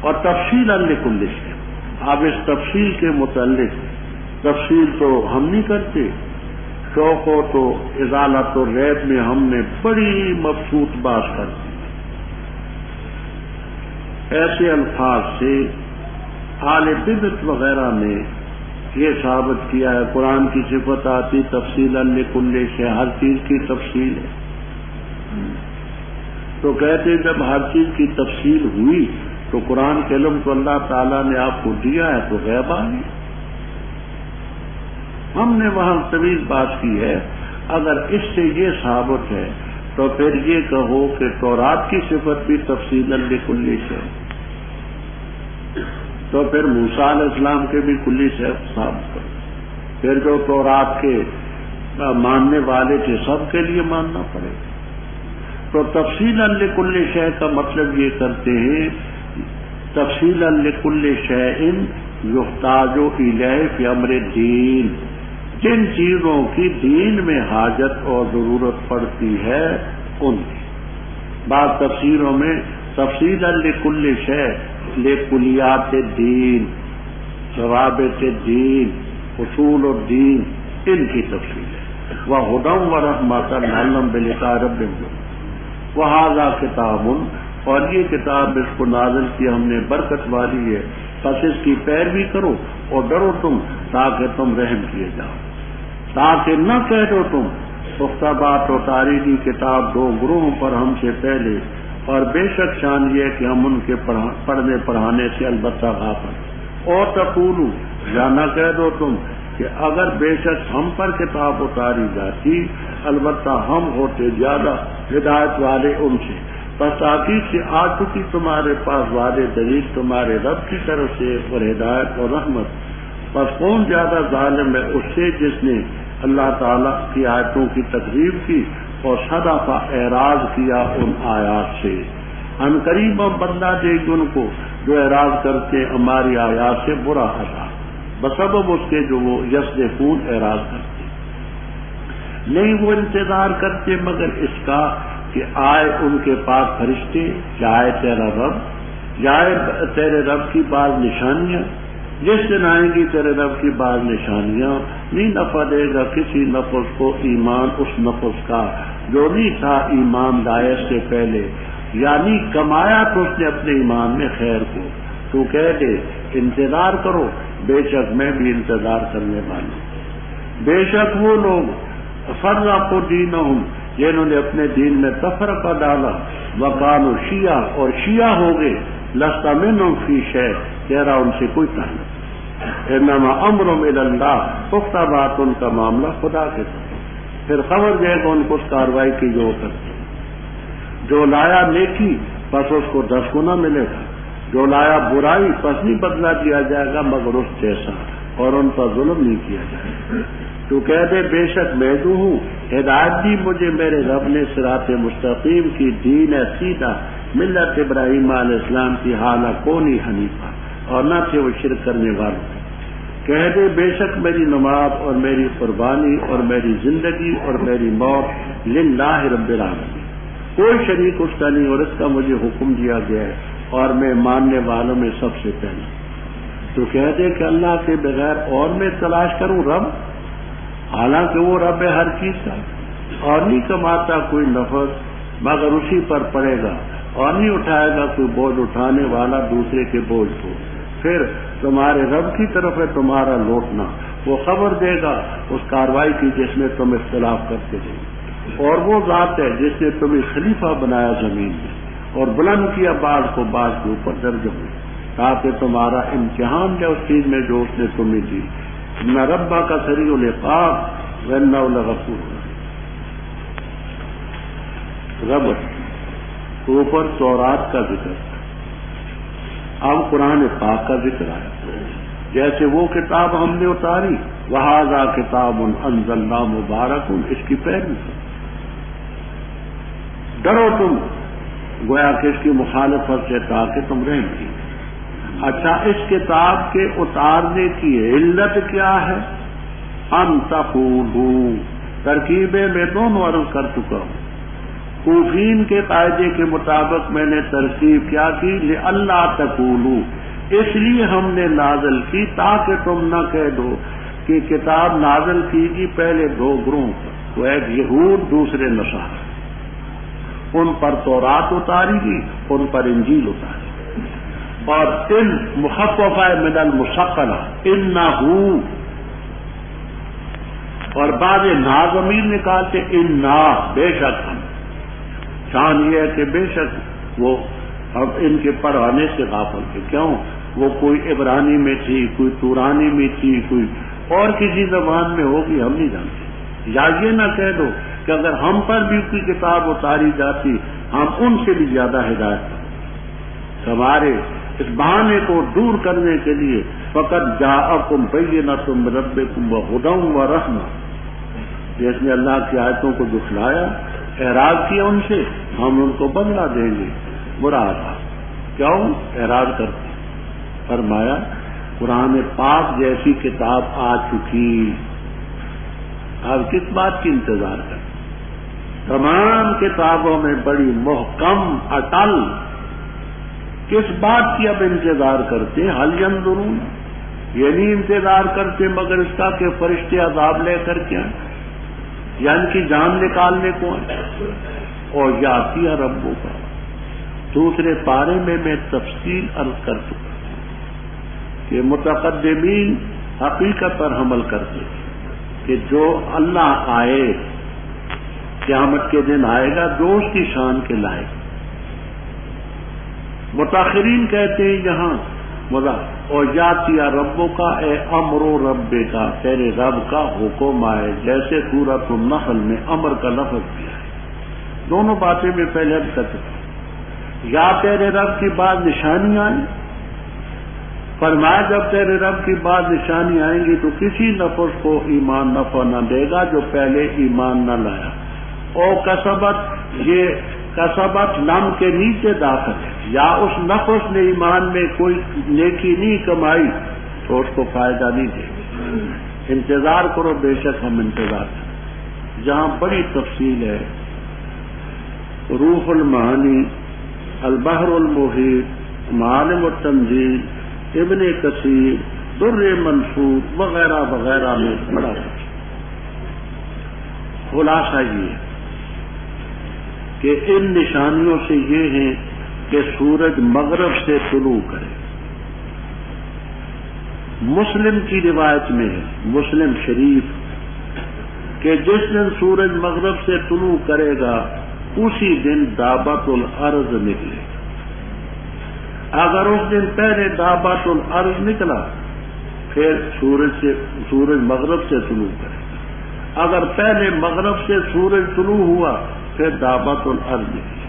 اور تفصیلا لکل شیء. اب اس تفصیل کے متعلق تفصیل تو ہم نہیں کرتے، شوق ہو تو ازالت الریب میں ہم نے بڑی مبسوط بات کر دی. ایسے الفاظ سے اہل بدعت وغیرہ نے یہ ثابت کیا ہے قرآن کی صفت آتی تفصیلا لکل شیء، ہر چیز کی تفصیل ہے. تو کہتے جب ہر چیز کی تفصیل ہوئی تو قرآن کے علم تو اللہ تعالیٰ نے آپ کو دیا ہے تو غیب آ گئی. ہم نے وہاں طویل بات کی ہے. اگر اس سے یہ ثابت ہے تو پھر یہ کہو کہ تورات کی صفت بھی تفصیلا لکل شیء، تو پھر موسیٰ علیہ السلام کے بھی کلی سے ثابت کرو. پھر جو تورات کے ماننے والے تھے سب کے لیے ماننا پڑے. تو تفصیلا لکل شیء کا مطلب یہ کرتے ہیں تفصیلا لکل شیء یحتاج الیہ فی امر الدین، جن چیزوں کی دین میں حاجت اور ضرورت پڑتی ہے ان کی. بعض تفسیروں میں تفصیلا لکل شیء لکلیات الدین، ضوابط الدین، اصول الدین، ان کی تفصیل ہے. وَهُدًى وَرَحْمَةً لَعَلَّهُمْ بِلِقَاءِ رَبِّهِمْ. وَهَذَا کتاب، اور یہ کتاب اس کو نازل کیا ہم نے برکت والی ہے، بس اس کی پیروی کرو اور ڈرو تم تاکہ تم رحم کیے جاؤ، تاکہ نہ کہہ دو تم پختہ بات و تاریخی کتاب دو گروہوں پر ہم سے پہلے، اور بے شک شان یہ کہ ہم ان کے پڑھنے پڑھانے سے البتہ غافل. اور تقولوا، یا نہ کہہ دو تم کہ اگر بے شک ہم پر کتاب اتاری جاتی البتہ ہم ہوتے زیادہ ہدایت والے ان سے. بس تحقیق سے آ چکی تمہارے پاس وعدے دلیل تمہارے رب کی طرف سے اور ہدایت اور رحمت. بس کون زیادہ ظالم ہے اس سے جس نے اللہ تعالیٰ کی آیتوں کی تکذیب کی اور صدف اعراض کیا ان آیات سے. ہم قریب ہم بدلا دے گی ان کو جو اعراض کرتے ہماری آیات سے برا عذاب بسبب اس کے جو وہ یصدفون اعراض کرتے. نہیں وہ انتظار کرتے مگر اس کا کہ آئے ان کے پاس فرشتے، جائے تیرا رب، جائے تیرے رب کی بعض نشانیاں. جس دن آئیں گی تیرے رب کی بعض نشانیاں، نہیں نفع دے گا کسی نفس کو ایمان اس نفس کا جو نہیں تھا ایمان لائے سے پہلے، یعنی کمایا تو اس نے اپنے ایمان میں خیر کو. تو کہہ دے انتظار کرو، بے شک میں بھی انتظار کرنے والا ہوں. بے شک وہ لوگ فرقوا دینہم، جنہوں نے اپنے دین میں تفرقہ ڈالا، وکانوا شیعہ، اور شیعہ ہو گئے، لست منہم فی شیء، تیرا ان سے کوئی تعلق. انما امرهم الی اللہ، پختہ بات ان کا معاملہ خدا کے طرف. پھر خبر دے گا ان کو اس کاروائی کی جو کرتے. جو لایا نیکی پس اس کو 10 گنا ملے گا، جو لایا برائی پس نہیں بدلا دیا جائے گا مگر اس جیسا، اور ان پر ظلم نہیں کیا جائے گا. تو کہہ دے بے شک میں جو ہوں، ہدایت دی مجھے میرے رب نے صراط مستقیم کی، دین ہے سیدھا، ملت ابراہیم علیہ السلام کی، حالہ کونی حنیفہ، اور نہ تھے وہ شرک کرنے والے. کہہ دے بے شک میری نماز اور میری قربانی اور میری زندگی اور میری موت للہ رب العالمین، کوئی شریک اس کا نہیں، اور اس کا مجھے حکم دیا گیا ہے اور میں ماننے والوں میں سب سے پہلے. تو کہہ دے کہ اللہ کے بغیر اور میں تلاش کروں رب، حالانکہ وہ رب ہے ہر چیز کا، اور نہیں کماتا کوئی نفس مگر اسی پر پڑے گا، اور نہیں اٹھائے گا کوئی بوجھ اٹھانے والا دوسرے کے بوجھ کو. پھر تمہارے رب کی طرف ہے تمہارا لوٹنا، وہ خبر دے گا اس کاروائی کی جس میں تم اختلاف کرتے تھے. اور وہ ذات ہے جس نے تمہیں خلیفہ بنایا زمین میں اور بلند کیا بعض کو بعض کے اوپر درجہ میں، تاکہ تمہارا امتحان ہے اس چیز میں جو اس نے تمہیں دی. نہ ربا کا سریع العقاب ونہ لغفور. رب اوپر تورات کا ذکر، اب قرآن پاک کا ذکر آیا. جیسے وہ کتاب ہم نے اتاری وہذا کتاب انزلنا مبارک، اس کی پیروی کرو۔ ڈرو تم گویا کہ اس کی مخالفت سے تاکہ تم رہ نہیں۔ اچھا، اس کتاب کے اتارنے کی علت کیا ہے؟ ان تقولوا، ترکیبیں میں دونوں عرض کر چکا ہوں۔ کوفین کے قاعدے کے مطابق میں نے ترکیب کیا کی، لئلا تقولوا، اس لیے ہم نے نازل کی تاکہ تم نہ کہہ دو کہ کتاب نازل کی گی پہلے دو گروہوں پر، وہ ایک یہود دوسرے نصارہ، ان پر تورات اتاری گی، ان پر انجیل اتاری گی، اور ان مخففہ من المثقلہ انہو، اور بعض ناظمین نکالتے انا، بے شک ہم، شان یہ ہے کہ بے شک وہ اب ان کے پڑھانے سے غافل تھے، کیوں؟ وہ کوئی عبرانی میں تھی، کوئی تورانی میں تھی، کوئی اور کسی زبان میں ہوگی، ہم نہیں جانتے۔ یا یہ نہ کہہ دو کہ اگر ہم پر بھی کوئی کتاب اتاری جاتی ہم ان سے بھی زیادہ ہدایت کرتے۔ ہمارے اس بہانے کو دور کرنے کے لیے فقط جاءکم بینۃ من ربکم وہدی ورحمہ، جس نے اللہ کی آیتوں کو دکھلایا، اعراض کیا ان سے، ہم ان کو بدلہ دیں گے۔ برا تھا، کیوں اعراض کرتے؟ فرمایا قرآن پاک جیسی کتاب آ چکی، اب کس بات کی انتظار کریں؟ تمام کتابوں میں بڑی محکم اٹل، کس بات کی اب انتظار کرتے؟ حل ینظرون، یہ نہیں انتظار کرتے مگر اس کا کہ فرشتے عذاب لے کر کے آئیں یا ان کی جان نکالنے کو آئیں۔ اور یاتی ربوں کا دوسرے پارے میں تفصیل عرض کر چکا کہ متقدمین حقیقت پر حمل کرتے کہ جو اللہ آئے، قیامت کے دن آئے گا، جو اس کی شان کے لائق۔ متاخرین کہتے ہیں یہاں اور یاتی ربوں کا، اے امر و رب کا، تیرے رب کا حکم آئے، جیسے سورۃ النحل میں امر کا لفظ دیا ہے۔ دونوں باتیں میں پہلے اب کر چکا ہوں۔ یا تیرے رب کی بعد نشانیاں آئیں، فرمایا جب تیرے رب کی بعد نشانی آئیں گی تو کسی نفس کو ایمان نفع نہ دے گا جو پہلے ایمان نہ لایا۔ او کسبت، یہ کسبت لم کے نیچے داخل ہے، یا اس نفس نے ایمان میں کوئی نیکی نہیں کمائی تو اس کو فائدہ نہیں دے گا۔ انتظار کرو، بے شک ہم انتظار کریں۔ جہاں بڑی تفصیل ہے، روح المعانی، البحر المحیط، معالم التنزیل، ابن کثیر، در منصور وغیرہ وغیرہ میں بڑا کچھ۔ خلاصہ یہ ہے کہ ان نشانیوں سے یہ ہے کہ سورج مغرب سے طلوع کرے۔ مسلم کی روایت میں ہے، مسلم شریف، کہ جس دن سورج مغرب سے طلوع کرے گا اسی دن دابت الارض نکلے گا۔ اگر اس دن پہلے دابت الارض نکلا پھر سورج مغرب سے طلوع کرے گا، اگر پہلے مغرب سے سورج طلوع ہوا پھر دابت الارض نکلے گا۔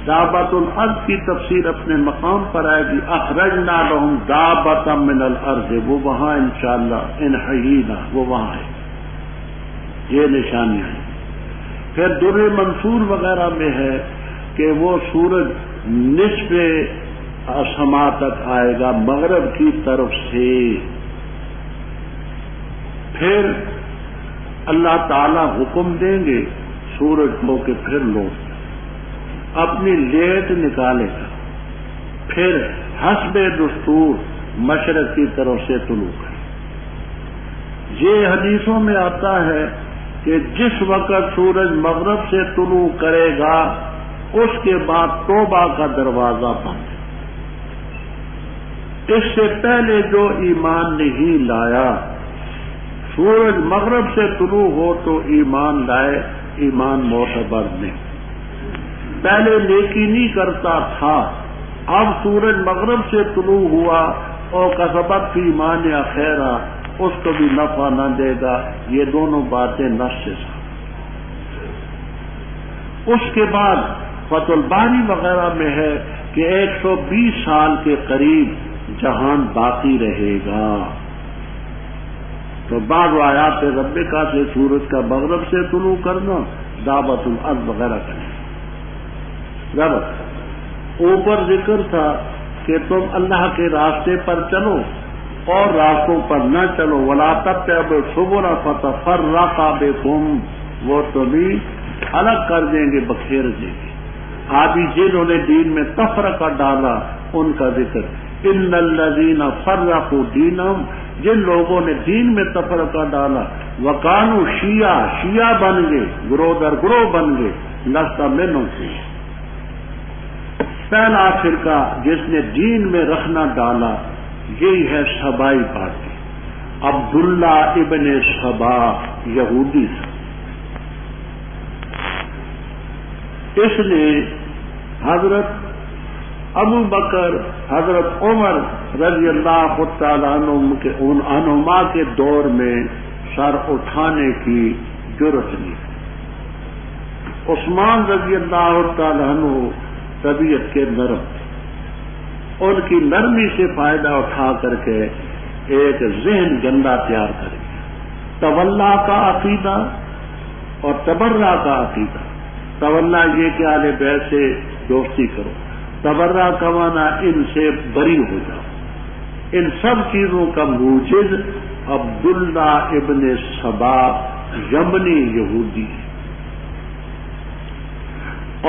دابت الارض کی تفسیر اپنے مقام پر آئے گی، اخرجنا لهم دابۃ من الارض، وہ وہاں انشاءاللہ انحیینا، وہ وہاں ہے، یہ نشانیاں ہیں۔ پھر در منصور وغیرہ میں ہے کہ وہ سورج نصف سما تک آئے گا مغرب کی طرف سے، پھر اللہ تعالی حکم دیں گے سورج کو کہ پھر لوٹ اپنی لیٹ نکالے گا، پھر حسب دستور مشرق کی طرف سے طلوع کرے۔ یہ حدیثوں میں آتا ہے کہ جس وقت سورج مغرب سے طلوع کرے گا اس کے بعد توبہ کا دروازہ بند۔ اس سے پہلے جو ایمان نہیں لایا، سورج مغرب سے طلوع ہو تو ایمان لائے، ایمان معتبر نہیں۔ پہلے نیکی نہیں کرتا تھا، اب سورج مغرب سے طلوع ہوا اور کسبت فی ایمان خیرہ، اس کو بھی نفع نہ دے گا۔ یہ دونوں باتیں نص سے ساتھ۔ اس کے بعد فتح الباری وغیرہ میں ہے کہ 120 سال کے قریب جہان باقی رہے گا. تو بعض آیات ربکا سے سورج کا مغرب سے طلوع کرنا، دعوت الارض وغیرہ کرنا. جب اوپر ذکر تھا کہ تم اللہ کے راستے پر چلو اور راستوں پر نہ چلو، ولا تتبعوا السبل فتفرق بکم، وہ تمہیں الگ کر دیں گے، بکھیر دیں گے. ابھی جنہوں نے دین میں تفرقہ ڈالا ان کا ذکر، ان الذین فرقوا دینہم، جن لوگوں نے دین میں تفرقہ ڈالا، وکانوا شیعہ بن گئے، گروہ در گروہ بن گئے، لست منہم فی. پہلا فرقہ جس نے دین میں رکھنا ڈالا یہی ہے سبائی پارٹی. عبداللہ ابن سبا یہودی تھا. اس نے حضرت ابو بکر، حضرت عمر رضی اللہ تعالیٰ عنہما کے دور میں سر اٹھانے کی جرأت لی. عثمان رضی اللہ تعالیٰ عنہ طبیعت کے نرم، ان کی نرمی سے فائدہ اٹھا کر کے ایک ذہن گندا تیار کریں. تولا کا عقیدہ اور تبرہ کا عقیدہ. تولا یہ کہ اہل بیت سے دوستی کرو، تبرہ کا معنی ان سے بری ہو جاؤ. ان سب چیزوں کا موجز عبداللہ ابن سبا یمنی یہودی ہے.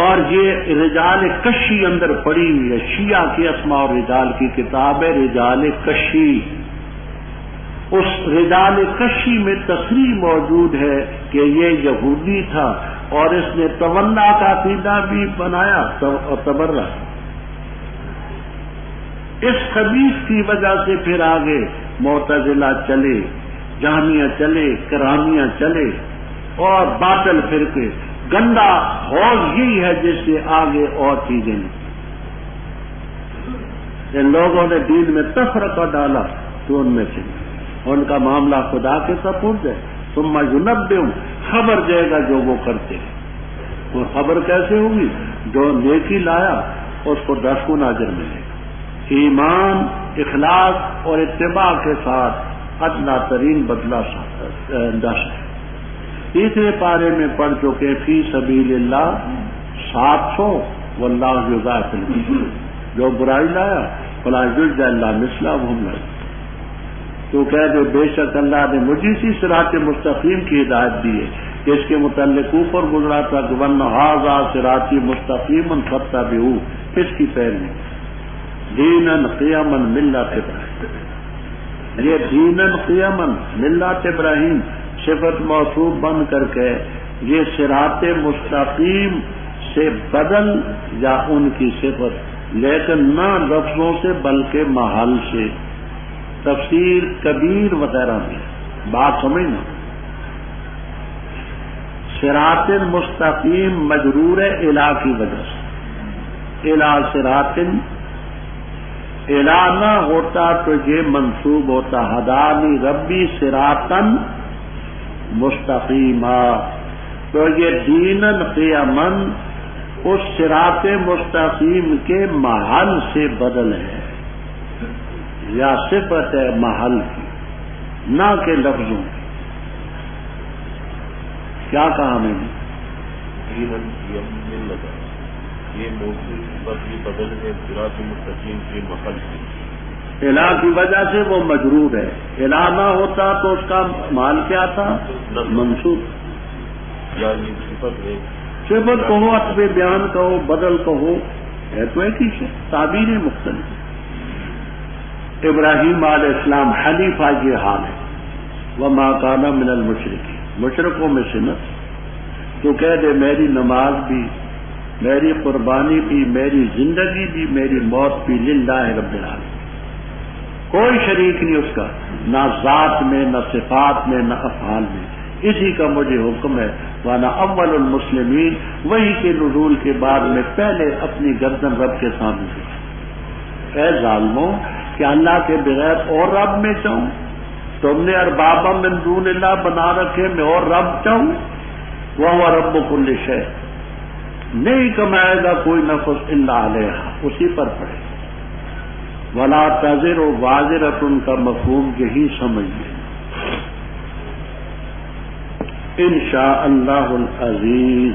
اور یہ رجال کشی اندر پڑی ہوئی ہے. شیعہ کی اسماء اور رجال کی کتاب ہے رجال کشی. اس رجال کشی میں تصریح موجود ہے کہ یہ یہودی تھا اور اس نے تولا کا عقیدہ بھی بنایا اور تبرہ. اس خبیث کی وجہ سے پھر آگے معتزلہ چلے، جہمیہ چلے، کرامیہ چلے اور باطل فرقے. گندا حوض یہی ہے جس سے آگے اور چیزیں نہیں. ان لوگوں نے دین میں تفرقہ ڈالا تو ان میں سے ان کا معاملہ خدا کے سپرد ہے. ثم ينبئهم، خبر دے گا جو وہ کرتے ہیں. وہ خبر کیسے ہوگی؟ جو نیکی لایا اس کو 10 گنا اجر ملے گا. ایمان، اخلاص اور اتباع کے ساتھ ادنا ترین بدلہ 10 ہے. تیسرے پارے میں پڑھ چکے فی سبیل اللہ 700 واللہ یضاعف لمن. جو برائی لایا فلا یجزی الا مثلہ وہم لا. تو کہہ دو بے شک اللہ نے مجھے اسی صراط مستقیم کی ہدایت دی ہے کہ اس کے متعلق اوپر گزرا تھا کہ وَأَنَّ هَٰذَا صِرَاطِي مُسْتَقِيمًا فَاتَّبِعُوهُ، کس کی پیروی؟ دینًا قیما ملت ابراہیم. یہ دینًا قیما ملت ابراہیم صفت موصوف بن کر کے یہ صراط مستقیم سے بدل یا ان کی صفت، لیکن نہ لفظوں سے بلکہ محل سے. تفسیر کبیر وغیرہ میں بات سمجھنا. صراط مستقیم مجرور ہے الہ کی وجہ سے. الہ صراط، الہ نہ ہوتا تو یہ منسوب ہوتا ہدانی ربی صراطا مستقیما. تو یہ دینن قیمن اس صراط مستقیم کے محل سے بدل ہے یا صفت ہے محل کی، نہ کہ لفظوں کی. کیا کہا میں نے؟ دینن قیمن لگا، یہ موصول صفت بھی بدل ہے صراط مستقیم کے محل کی. الہ کی وجہ سے وہ مجرور ہے. الہ نہ ہوتا تو اس کا مال کیا تھا؟ منصوب. یعنی صفت ہے، صفت کہو، عطف بیان کہو، بدل کہو، ہے تو ایک ہی ہے، تعبیریں مختلف. ابراہیم علیہ السلام حنیفہ یہ حال ہے. وما کان من المشرکین، مشرکوں میں سے نہ. تو کہہ دے میری نماز بھی، میری قربانی بھی، میری زندگی بھی، میری موت بھی للہ رب العالمین. کوئی شریک نہیں اس کا، نہ ذات میں، نہ صفات میں، نہ افعال میں. اسی کا مجھے حکم ہے. وانا اول المسلمین، وہی کے نزول کے بعد میں پہلے اپنی گردن رب کے سامنے دکھا. اے ظالموں، کیا اللہ کے بغیر اور رب میں چاہوں؟ تم نے اربابا من دون اللہ بنا رکھے، میں اور رب چاہوں؟ وہو رب کل شیء. نہیں کمائے گا کوئی نفس الا علیہا، اسی پر پڑے. ولا تزر وازرۃ کا مفہوم یہی سمجھیے. انشاء اللہ العزیز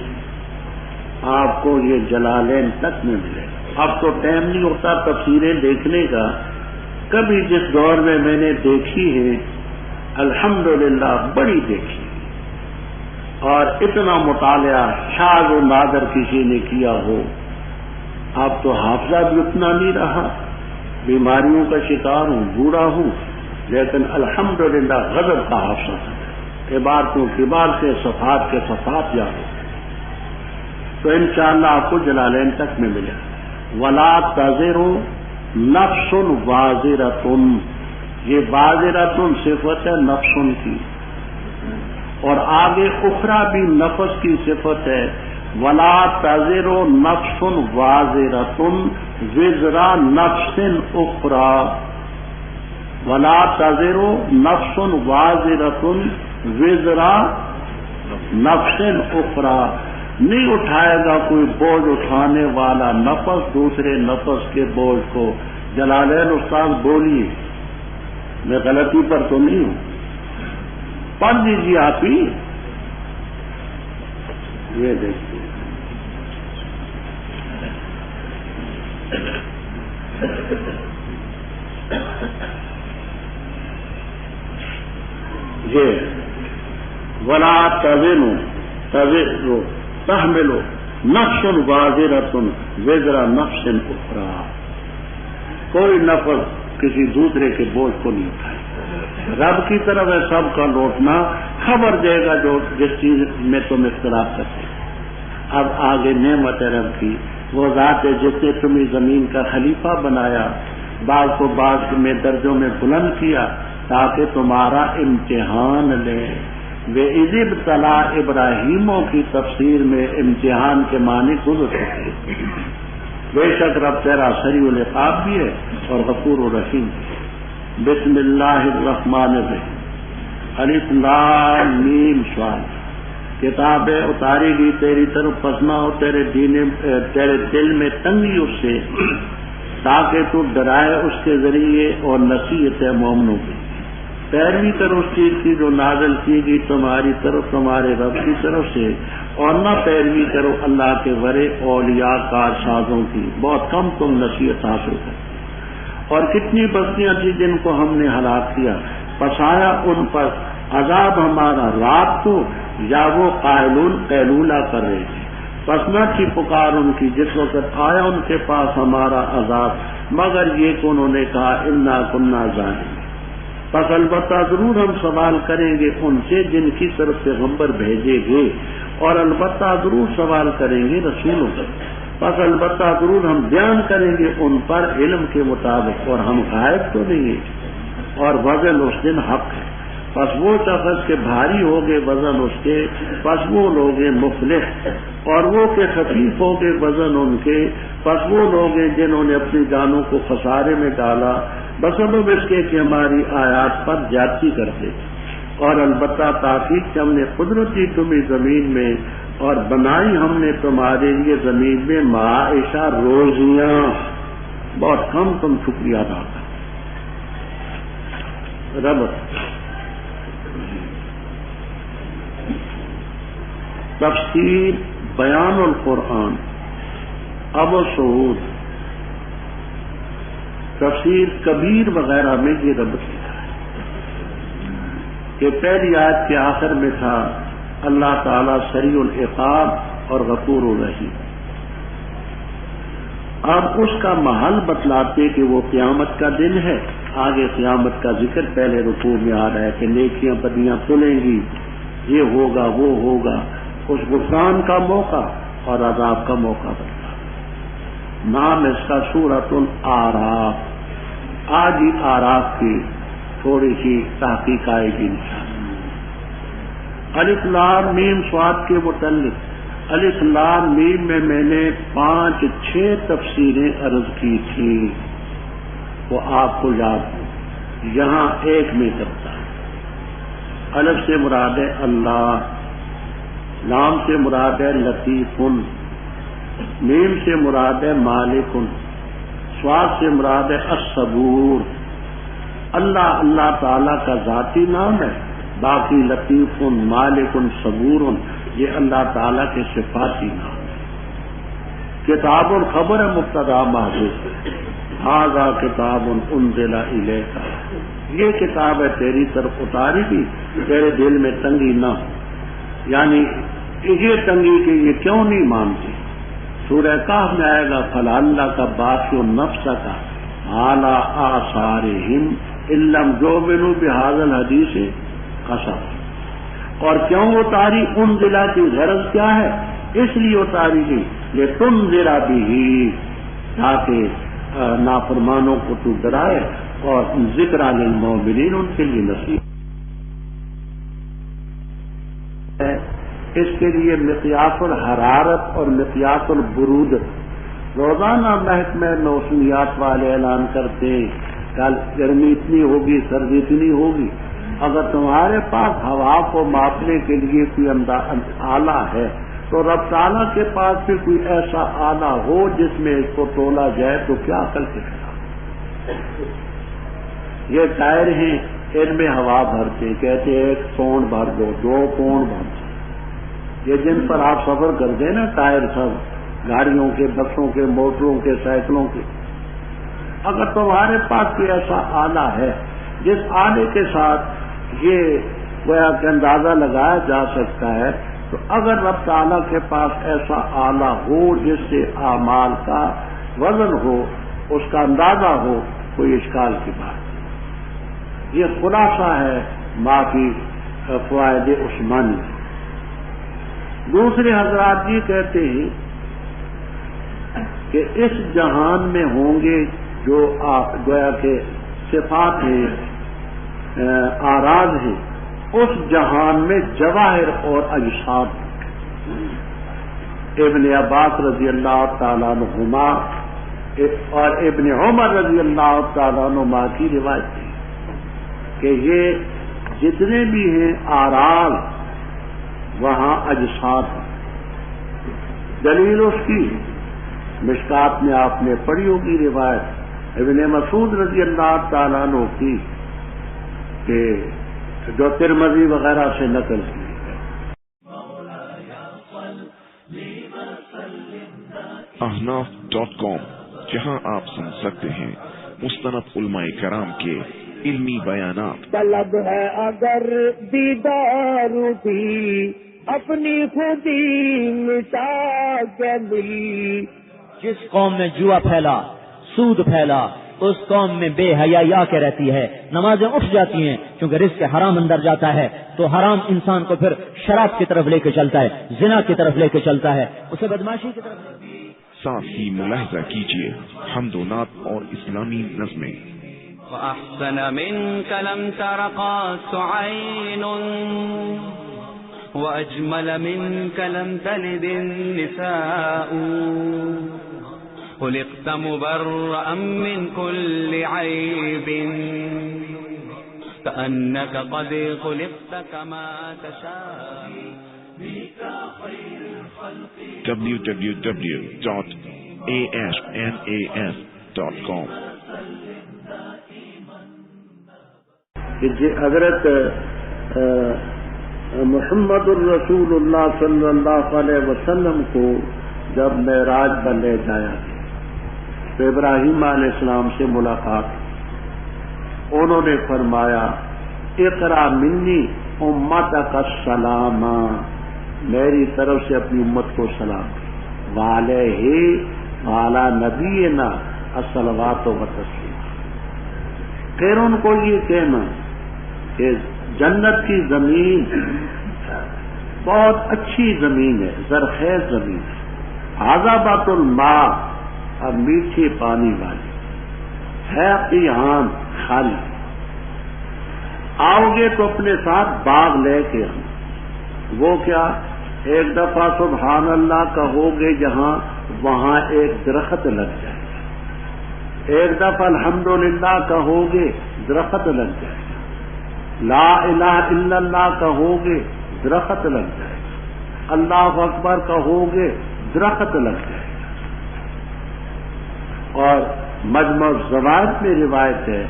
آپ کو یہ جلالین تک میں ملے گا. اب تو ٹائم نہیں ہوتا تفسیریں دیکھنے کا. کبھی جس دور میں میں نے دیکھی ہے الحمدللہ بڑی دیکھی اور اتنا مطالعہ شاذ و نادر کسی نے کیا ہو. اب تو حافظہ بھی اتنا نہیں رہا, بیماریوں کا شکار ہوں, بوڑھا ہوں, لیکن الحمدللہ غضب کا حافظہ تھا. عبارتوں کی بات سے صفات کے صفات یاد ہو. تو انشاءاللہ آپ کو جلالین تک میں ملے. ولا تزر نفس وازرۃ, یہ وازرۃ صفت ہے نفس کی, اور آگے اخرى بھی نفس کی صفت ہے. ولا تزر نفس وازرۃ وزر نفس اخرى. ولا تزر نفس وازرۃ وزر نفس اخرى, نہیں اٹھائے گا کوئی بوجھ اٹھانے والا نفس دوسرے نفس کے بوجھ کو. جلالین استاد بولیے, میں غلطی پر تو نہیں ہوں, پڑھ لیجیے آپ ہی. یہ دیکھیے یہ ولا تزر تحمل نفس وازرۃ وزر نفس اخرى, کوئی نفس کسی دوسرے کے بوجھ کو نہیں اٹھائے. رب کی طرف ہے سب کا لوٹنا, خبر دے گا جو جس چیز میں تم اختلاف کرتے. اب آگے نعمت رب کی, وہ ذات ہے جس نے تمہیں زمین کا خلیفہ بنایا, بعض کو بعض میں درجوں میں بلند کیا تاکہ تمہارا امتحان لے. وَإِذِ ابْتَلَىٰ ابراہیموں کی تفسیر میں امتحان کے معنی گزر چکے. بے شک رب تیرا سریع العقاب بھی ہے اور غفور الرحیم بھی ہے. بسم اللہ الرحمن الرحیم. الف لام میم صاد, کتابیں اتاری گئی تیری طرف پسنا ہو تیرے دل میں تنگی اس سے, تاکہ تو ڈرائے اس کے ذریعے اور نصیحت مومنوں کی. پیروی کرو اس چیز کی جو نازل کی گئی تمہاری طرف تمہارے رب کی طرف سے, اور نہ پیروی کرو اللہ کے ورے اولیاء کارسازوں کی. بہت کم تم نصیحت حاصل کرو. اور کتنی بستیاں تھیں جن کو ہم نے ہلاک کیا, پسایا ان پر عذاب ہمارا رات کو, یا وہ قائلون قیلولہ کر رہے تھے. پس نہ تھی پکار ان کی جس وقت آیا ان کے پاس ہمارا عذاب, مگر یہ کہ انہوں نے کہا انا کنا ظالمین. پس البتہ ضرور ہم سوال کریں گے ان سے جن کی طرف سے پیغمبر بھیجے گئے, اور البتہ ضرور سوال کریں گے رسولوں سے. پس البتہ ضرور ہم بیان کریں گے ان پر علم کے مطابق, اور ہم غائب تو نہیں ہیں. اور وزن اس دن حق ہے. پس وہ شخص کے بھاری ہوگے وزن اس کے, پس وہ لوگ مفلح. اور وہ کہ خفیف ہوگے وزن ان کے, پس وہ لوگ جنہوں نے اپنی جانوں کو خسارے میں ڈالا بسبب اس کے کہ ہماری آیات پر زیادتی کرتے. اور البتہ تاکید کہ ہم نے قدرت دی تمہیں زمین میں, اور بنائی ہم نے تمہارے لیے زمین میں معاشہ روزیاں. بہت کم تم شکریہ ادا کرو. رب تفسیر بیان القرآن ابو سعود تفسیر کبیر وغیرہ میں یہ رب لکھا ہے کہ پہلی آیت کے آخر میں تھا اللہ تعالیٰ سریع العقاب اور غفور الرحیم. اب اس کا محل بتلاتے کہ وہ قیامت کا دن ہے. آگے قیامت کا ذکر پہلے رکوع میں آ رہا ہے کہ نیکیاں بدیاں تلیں گی, یہ ہوگا وہ ہوگا. اس غفران کا موقع اور عذاب کا موقع بنتا. نام اس کا سورۃ الاعراف. آج ہی آراف کی تھوڑی سی تحقیق آئے گی انشاءاللہ. الف لام میم صاد کے متعلق الف لام میم میں نے 5-6 تفسیریں عرض کی تھی, وہ آپ کو یاد ہو. یہاں ایک میں کرتا ہے. الف سے مراد ہے اللہ, لام سے مراد ہے لطیف, میم سے مراد ہے مالک, صاد سے مراد ہے الصبور. اللہ اللہ تعالیٰ کا ذاتی نام ہے. باقی لطیف مالک صبور یہ اللہ تعالیٰ کے صفاتی نام ہے. کتاب خبر مبتدا محذوف. ھذا کتاب انزل الیک یہ کتاب ہے تیری طرف اتاری تھی تیرے دل میں تنگی نہ ہو. یعنی یہ تنگی کہ یہ کیوں نہیں مانتی. سورہ کہف میں آئے گا فلعلک کا باقی نفس کا اعلی آثارہم ان لم یؤمنوا بہذا الحدیث قسم. اور کیوں اتاری انزل کی غرض کیا ہے؟ اس لیے اتاری گئی یہ تنذر بھی تاکہ نافرمانوں کو تو ڈرائے اور ذکر للمؤمنین ان کے لیے نصیحت ہے. اس کے لیے مقیاس الحرارت اور مقیاس البرود روزانہ محکمہ موسمیات والے اعلان کرتے ہیں کل گرمی اتنی ہوگی سردی اتنی ہوگی. اگر تمہارے پاس ہوا کو ماپنے کے لیے کوئی آلہ ہے تو رب تعالیٰ کے پاس بھی کوئی ایسا آلہ ہو جس میں اس کو تولا جائے تو کیا عقل کے خلاف. یہ ٹائر ہیں ان میں ہوا بھرتے کہتے ہیں 1 پونڈ بھر دو 2 پونڈ بھر دو. یہ جن پر آپ سفر کرتے ہیں نا ٹائر سب گاڑیوں کے بسوں کے موٹروں کے سائیکلوں کے اگر تمہارے پاس کوئی ایسا آلہ ہے جس آلے کے ساتھ یہ گویا کہ اندازہ لگایا جا سکتا ہے تو اگر رب تعالیٰ کے پاس ایسا آلہ ہو جس سے اعمال کا وزن ہو اس کا اندازہ ہو کوئی اشکال کی بات. یہ خلاصہ ہے معافی فوائد عثمانی. دوسرے حضرات یہ کہتے ہیں کہ اس جہان میں ہوں گے جو گویا کہ صفات ہیں آراز ہیں اس جہان میں جواہر اور اجساد. ابن عباس رضی اللہ تعالیٰ عنہما اور ابن عمر رضی اللہ تعالیٰ عنہما کی روایت ہے کہ یہ جتنے بھی ہیں آراز وہاں اجساد ہیں. دلیل اس کی مشکات میں آپ نے پڑھی ہوگی روایت ابن مسعود رضی اللہ تعالیٰ عنہ کی کہ جو ترمذی وغیرہ سے نقل کی. احناف.com جہاں آپ سن سکتے ہیں مستند علماء کرام کے علمی بیانات. طلب ہے اگر دیدار بھی اپنی خودی مٹا کے ملی. جس قوم میں جوا پھیلا سود پھیلا اس قوم میں بے حیائی آ کے رہتی ہے. نمازیں اٹھ جاتی ہیں کیونکہ رزق حرام اندر جاتا ہے تو حرام انسان کو پھر شراب کی طرف لے کے چلتا ہے زنا کی طرف لے کے چلتا ہے اسے بدماشی کی طرف. ساتھ ہی ملاحظہ کیجیے حمد و نعت اور اسلامی نظمیں. وَأَحْسَنَ مِنْكَ لَمْ تَرَ قَطُّ عَيْنٌ وَأَجْمَلَ مِنْكَ لَمْ تَلِدِ النِّسَاءُ خُلِقْتَ مُبَرَّأً مِنْ كُلِّ عَيْبٍ كَأَنَّكَ قَدْ خُلِقْتَ كَمَا تَشَاءُ www.asnas.com حضرت محمد الرسول اللہ صلی اللہ علیہ وسلم کو جب معراج پر لے جایا تو ابراہیم علیہ السلام سے ملاقات انہوں نے فرمایا اقرا منی امتک السلام میری طرف سے اپنی امت کو سلام. والہ والا نبینا الصلوات و تسلیم. پھر ان کو یہ کہنا کہ جنت کی زمین بہت اچھی زمین ہے زرخیز زمین ہے عذابات الماء اور میٹھے پانی والی ہے قیان خالی. آؤ گے تو اپنے ساتھ باغ لے کے آنا. وہ کیا ایک دفعہ سبحان اللہ کہو گے جہاں وہاں ایک درخت لگ جائے گا. ایک دفعہ الحمدللہ کہو گے درخت لگ جائے گا. لا الہ الا اللہ کہو گے درخت لگ جائے گا. اللہ اکبر کہو گے درخت لگ جائے گا. اور مجمع الزوائد میں روایت ہے،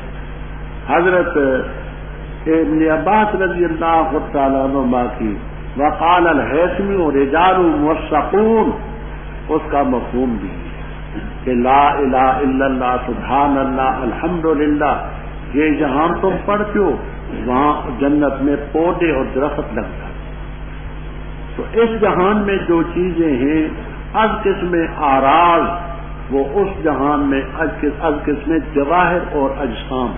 حضرت ابن عباس رضی اللہ تعالیٰ عنہما کی وقال الحیثمی رجال موثقون، اس کا مفہوم بھی کہ لا الہ الا اللہ سبحان اللہ الحمدللہ، یہ جہاں تم پڑھتے ہو وہاں جنت میں پودے اور درخت لگتا ہے۔ تو اس جہان میں جو چیزیں ہیں از قسم آراز، وہ اس جہان میں از قسم جواہر اور اجسام،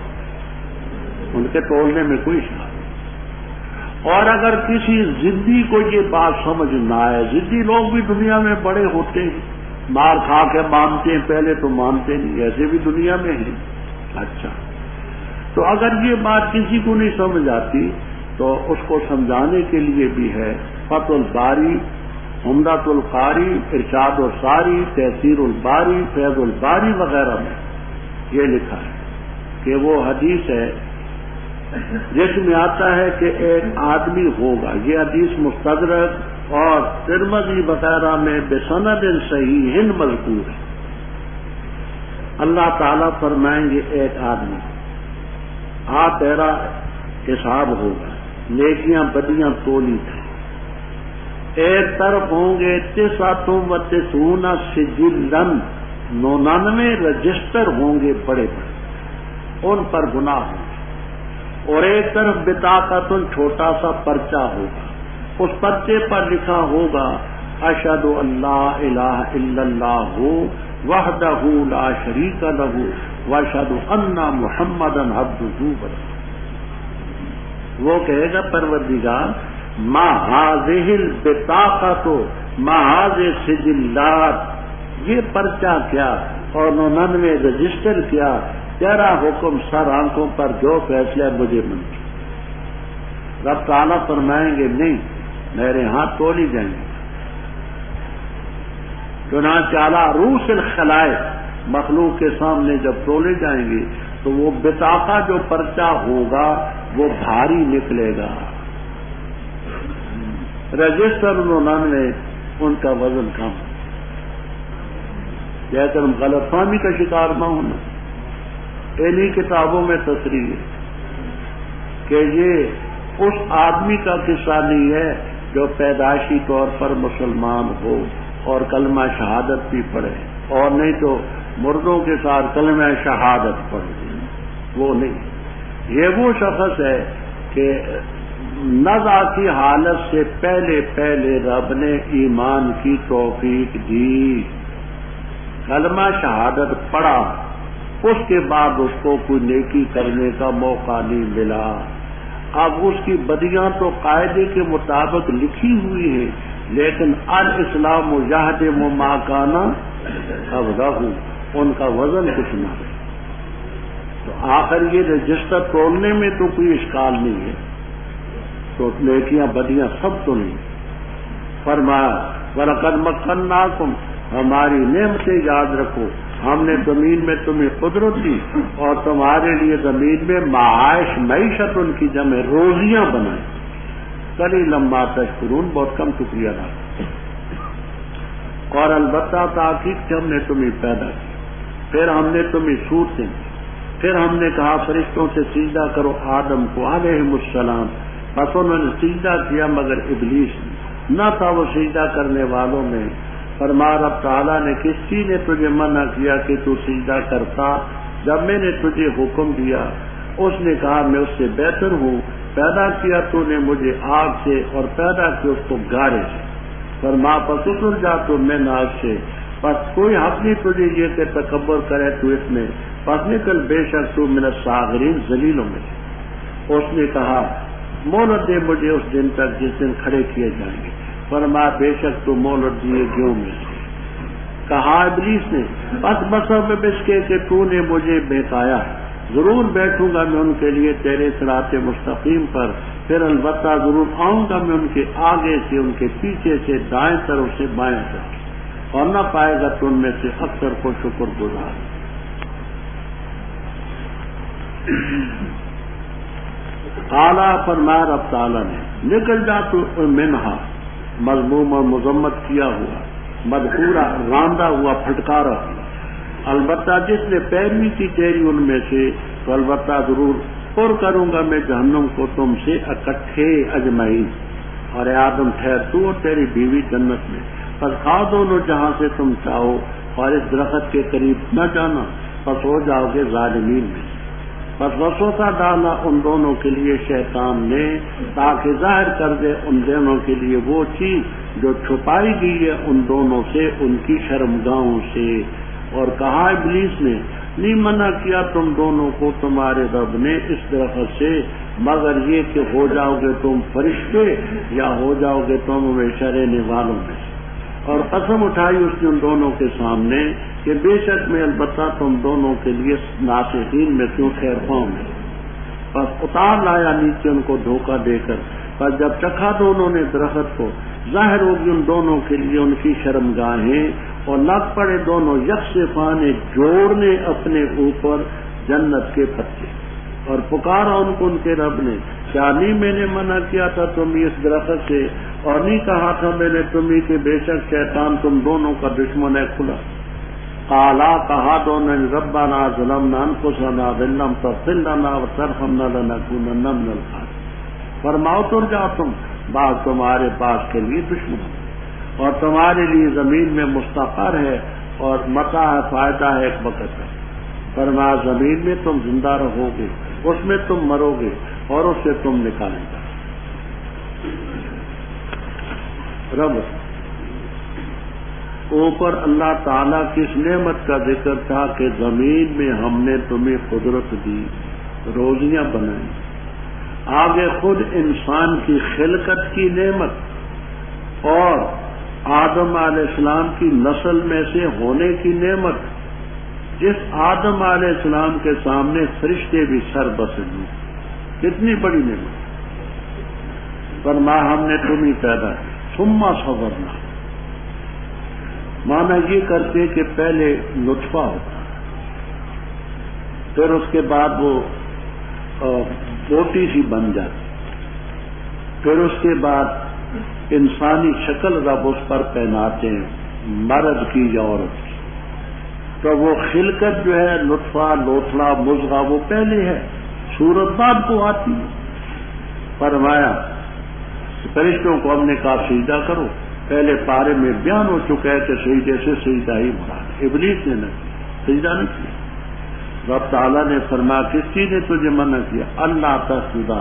ان کے تولنے میں کوئی شک نہیں۔ اور اگر کسی ضدی کو یہ بات سمجھ نہ آئے، ضدی لوگ بھی دنیا میں بڑے ہوتے ہیں، مار کھا کے مانتے ہیں، پہلے تو مانتے نہیں، ایسے بھی دنیا میں ہیں۔ اچھا، تو اگر یہ بات کسی کو نہیں سمجھ آتی تو اس کو سمجھانے کے لیے بھی ہے فتح الباری، عمدۃ القاری، ارشاد الساری، تحسیر الباری، فیض الباری وغیرہ میں یہ لکھا ہے کہ وہ حدیث ہے جس میں آتا ہے کہ ایک آدمی ہوگا، یہ حدیث مستدرک اور ترمذی وغیرہ میں بسند صحیح مذکور ہے۔ اللہ تعالیٰ فرمائیں گے ایک آدمی تیرا حساب ہوگا، نیکیاں بدیاں تولی تھیں، ایک طرف ہوں گے 99 سجلن، 99 رجسٹر ہوں گے بڑے بڑے، ان پر گناہ ہوں گے، اور ایک طرف بطاقت چھوٹا سا پرچہ ہوگا، اس پرچے پر لکھا ہوگا اشہد ان لا الہ الا اللہ وحدہ لا شریک لہ واشہد ان محمدا عبدہ ورسولہ۔ وہ کہے گا پروردگار ما ہذہ البطاقۃ ما ہذہ سجلات، یہ پرچہ کیا اور 99 رجسٹر کیا، تیرا حکم سر آنکھوں پر جو فیصلہ مجھے منظور۔ رب تعالیٰ فرمائیں گے نہیں، میرے ہاتھ تولی جائیں گے۔ چنانچہ اعلیٰ رؤوس الخلائق، مخلوق کے سامنے جب تولے جائیں گے تو وہ بطاقہ جو پرچہ ہوگا وہ بھاری نکلے گا، رجسٹر 99 ان کا وزن کم، جیسے ہم غلط فہمی کا شکار نہ ہونا۔ انہی کتابوں میں تصریح ہے کہ یہ اس آدمی کا قصہ نہیں ہے جو پیدائشی طور پر مسلمان ہو اور کلمہ شہادت بھی پڑھے، اور نہیں تو مردوں کے ساتھ کلمہ شہادت پڑھے، وہ نہیں۔ یہ وہ شخص ہے کہ نزع کی حالت سے پہلے پہلے رب نے ایمان کی توفیق دی، کلمہ شہادت پڑھا، اس کے بعد اس کو کوئی نیکی کرنے کا موقع نہیں ملا۔ اب اس کی بدیاں تو قاعدے کے مطابق لکھی ہوئی ہیں، لیکن الاسلام یہدم ما کان قبلہ، ان کا وزن کچھ نہ ہے۔ تو آخر یہ رجسٹر تولنے میں تو کوئی اشکال نہیں ہے، تو نیکیاں بدیاں سب تو نہیں۔ فرمایا وَلَقَدْ مَكَّنَّاكُمْ، ہماری نعمتیں یاد رکھو، ہم نے زمین میں تمہیں قدرت دی اور تمہارے لیے زمین میں معاش، معیشت ان کی جمع روزیاں بنائیں، قلیلا ما تشکرون، بہت کم شکریہ ادا کرتے۔ اور البتہ تاکید کہ ہم نے تمہیں پیدا کیا، پھر ہم نے تمہیں صورتیں دی، پھر ہم نے کہا فرشتوں سے سجدہ کرو آدم کو علیہم السلام، بس انہوں نے سجدہ کیا مگر ابلیس نہ تھا وہ سجدہ کرنے والوں میں۔ فرما رب تعالیٰ نے کس چیز نے تجھے منع کیا کہ تو سجدہ کرتا جب میں نے تجھے حکم دیا؟ اس نے کہا میں اس سے بہتر ہوں، پیدا کیا تو نے مجھے آگ سے اور پیدا کیا اس کو گارے سے، فرما پس اتر جا تو میں ناگ سے، پس کوئی حق نہیں تجھے یہ کہ تکبر کرے تو اس میں، پس نکل بے شک تو من الصاغرین، ذلیلوں میں۔ اس نے کہا مہلت دے مجھے اس دن تک جس دن کھڑے کیے جائیں گے، فرما بے شک تو مہلت دیے گیوں میں سے۔ کہا ابلیس نے بس بسب بس کے کہ تو نے مجھے بہکایا ہے، ضرور بیٹھوں گا میں ان کے لیے تیرے صراط مستقیم پر، پھر البتہ ضرور آؤں گا میں ان کے آگے سے، ان کے پیچھے سے، دائیں طرف سے، بائیں طرف، اور نہ پائے گا تو ان میں سے اکثر کو شکر گزار۔ اعلیٰ فرمایا رب تعالیٰ نے نکل جا تو منہا، مذموم اور مذمت کیا ہوا، مدحورا، راندہ ہوا، پھٹکارا ہوا، البتہ جس نے پیروی کی تیری ان میں سے تو البتہ ضرور پر کروں گا میں جہنم کو تم سے اکٹھے اجمعین. اور اے آدم ٹھہر تو اور تیری بیوی جنت میں، پس کھاؤ دونوں جہاں سے تم چاہو، اور اس درخت کے قریب نہ جانا پس ہو جاؤ گے ظالمین میں. بس وسوسہ ڈالا ان دونوں کے لیے شیطان نے تاکہ ظاہر کر دے ان دونوں کے لیے وہ چیز جو چھپائی گئی ہے ان دونوں سے ان کی شرمگاہوں سے. اور کہا ابلیس نے نہیں منع کیا تم دونوں کو تمہارے رب نے اس درخت سے مگر یہ کہ ہو جاؤ گے تم فرشتے یا ہو جاؤ گے تم ہمیشہ رہنے والوں میں. اور قسم اٹھائی اس نے ان دونوں کے سامنے کہ بے شک میں البتہ تم دونوں کے لیے ناصحین میں کیوں خیر خواہ میں. بس اتار لایا نیچے ان کو دھوکہ دے کر. پر جب چکھا دونوں نے درخت کو ظاہر ہوگی ان دونوں کے لیے ان کی شرمگاہیں اور لگ پڑے دونوں یکسفانے جوڑنے اپنے اوپر جنت کے پتے. اور پکارا ان کو ان کے رب نے کیا نہیں میں نے منع کیا تھا تمہیں اس درخت سے اور نہیں کہا تھا میں نے تمہیں کہ بے شک شیطان تم دونوں کا دشمن ہے کھلا. قالا کہا دونوں ربنا ظلمنا انفسنا وان لم تغفر لنا وترحمنا لنكونن من الخاسرین. فرماؤ تر جاؤ تم بعض تمہارے پاس کے لیے دشمن اور تمہارے لیے زمین میں مستقر ہے اور متاع ہے فائدہ ہے ایک وقت ہے. فرمایا زمین میں تم زندہ رہو گے اس میں تم مرو گے اور اس سے تم نکالیں گے. رب اوپر اللہ تعالیٰ کی اس نعمت کا ذکر تھا کہ زمین میں ہم نے تمہیں قدرت دی، روزیاں بنائی. آگے خود انسان کی خلقت کی نعمت اور آدم علیہ السلام کی نسل میں سے ہونے کی نعمت، جس آدم علیہ السلام کے سامنے فرشتے بھی سر بسیں. کتنی بڑی نعمت. فرمایا ہم نے تمہیں پیدا کی ثم صورنا. مانا یہ کرتے کہ پہلے نطفہ ہوتا پھر اس کے بعد وہ موٹی سی بن جاتی، پھر اس کے بعد انسانی شکل رب اس پر پہناتے ہیں مرد کی یا عورت کی. تو وہ خلقت جو ہے نطفہ لوتھڑا مضغہ وہ پہلے ہے، صورت بعد کو آتی ہے. فرمایا فرشتوں کو ہم نے کہا سجدہ کرو. پہلے پارے میں بیان ہو چکا ہے کہ سجدے سے سجدہ ہی مراد. ابلیس نے نہ سجدہ نہ کیا. رب تعالیٰ نے فرمایا کس چیز نے تجھے منع کیا؟ اللہ تسجدا.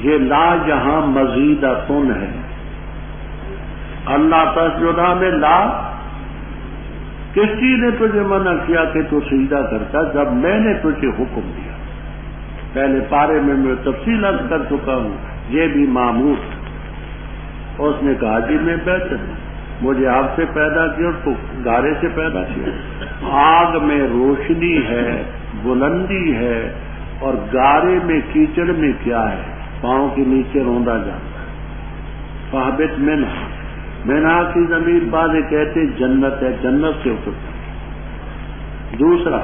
یہ لا یہاں مزیدہ تن ہے. اللہ تسجدا میں لا کس چیز نے تجھے منع کیا کہ تو سجدہ کرتا جب میں نے تجھے حکم دیا؟ پہلے پارے میں تفصیل عرض کر چکا ہوں. یہ بھی معمول. اس نے کہا جی میں بہتر ہوں، مجھے آگ سے پیدا کیا اور تو گارے سے پیدا کیا. آگ میں روشنی ہے، بلندی ہے، اور گارے میں کیچڑ میں کیا ہے؟ پاؤں کے نیچے روندا جاتا ہے. فہبت منہا کی زمین بازے کہتے جنت ہے، جنت سے اترتا. دوسرا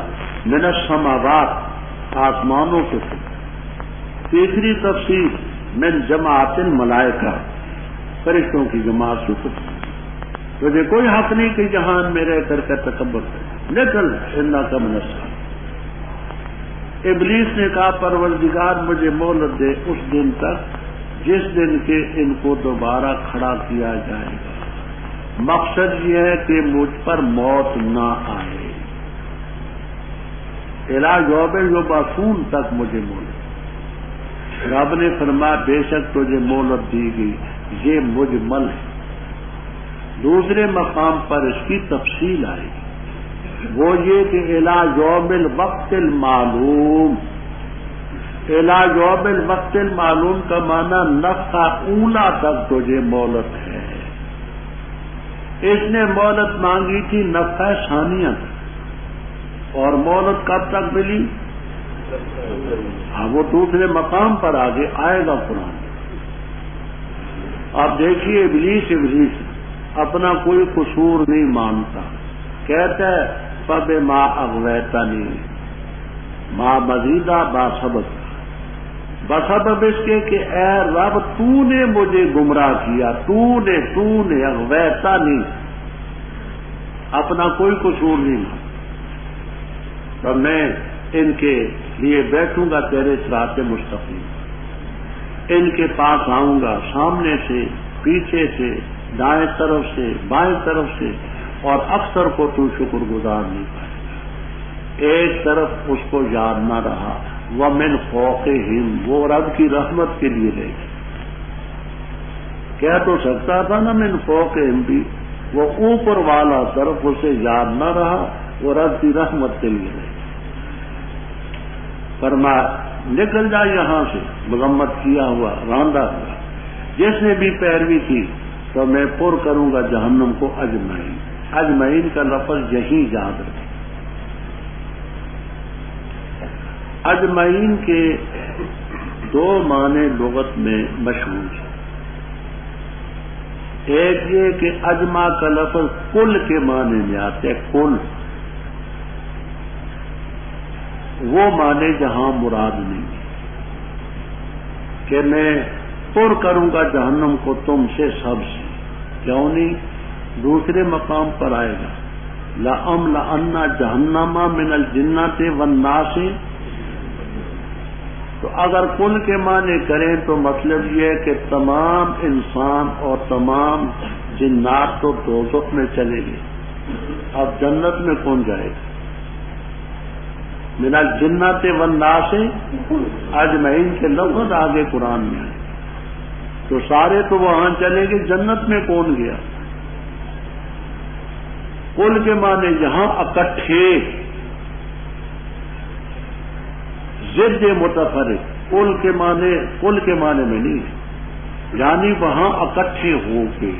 من السماوات آسمانوں سے اترتا. تیسری تفسیر من جماعت الملائکہ فرشتوں کی جماعت سے اترتا. تجھے کوئی حق نہیں کہ جہان میں رہ کر کے تکبر کرے، نکل اللہ کا منصر. ابلیس نے کہا پروردگار مجھے مہلت دے اس دن تک جس دن کے ان کو دوبارہ کھڑا کیا جائے گا. مقصد یہ ہے کہ مجھ پر موت نہ آئے. الی یوم یبعثون تک مجھے مہلت. رب نے فرمایا بے شک تجھے مہلت دی گئی. یہ مجمل ہے. دوسرے مقام پر اس کی تفصیل آئے گی. وہ یہ کہ الی یوم الوقت المعلوم. الی یوم الوقت المعلوم کا معنی نفخہ اولا تک تجھے مہلت ہے. اس نے مہلت مانگی تھی نفخہ ثانیہ تک، اور مہلت کب تک ملی؟ وہ دوسرے مقام پر آگے آئے گا قرآن. آپ دیکھیے ابلیس اپنا کوئی قصور نہیں مانتا. کہتا ہے فبما اغویتنی ما مزیدہ باسبب، بسبب اس کے کہ اے رب تو نے مجھے گمراہ کیا. تو نے اغویتنی، اپنا کوئی قصور نہیں مانتا. تو میں ان کے لیے بیٹھوں گا تیرے صراط مستقیم، ان کے پاس آؤں گا سامنے سے، پیچھے سے، دائیں طرف سے، بائیں طرف سے، اور اکثر کو تو شکر گزار نہیں پائے گا۔ ایک طرف اس کو یاد نہ رہا، وَمِنْ فَوْقِهِمْ، وہ رب کی رحمت کے لیے لے گئے۔ کہہ تو سکتا تھا نا مِنْ فَوْقِهِمْ بھی، وہ اوپر والا طرف اسے یاد نہ رہا، وہ رب کی رحمت کے لیے لے گئے۔ فرمایا نکل جا یہاں سے، مذمت کیا ہوا، راندہ ہوا، جس نے بھی پیروی کی تو میں پر کروں گا جہنم کو اجمعین۔ اجمعین کا لفظ یہی یاد رکھیں۔ اجمعین کے دو معنی لغت میں مشہور ہیں۔ ایک یہ کہ اجمع کا لفظ کل کے معنی میں آتے، کل، وہ معنی جہاں مراد نہیں کہ میں پر کروں گا جہنم کو تم سے سب سے، کیوں نہیں؟ دوسرے مقام پر آئے گا لَأَمْلَأَنَّ جَهَنَّمَ مِنَ الْجِنَّةِ وَالنَّاسِ۔ تو اگر کل کے معنی کریں تو مطلب یہ ہے کہ تمام انسان اور تمام جنات تو دوزخ میں چلے گئے، اب جنت میں کون جائے گا؟ من الجنات والناس اجمعین کے لفظ آگے قرآن میں آئے، تو سارے تو وہاں چلے گئے، جنت میں کون گیا؟ کل کے معنی یہاں اکٹھے، ضد متفرق، کل کے معنی میں نہیں، یعنی وہاں اکٹھے ہو کے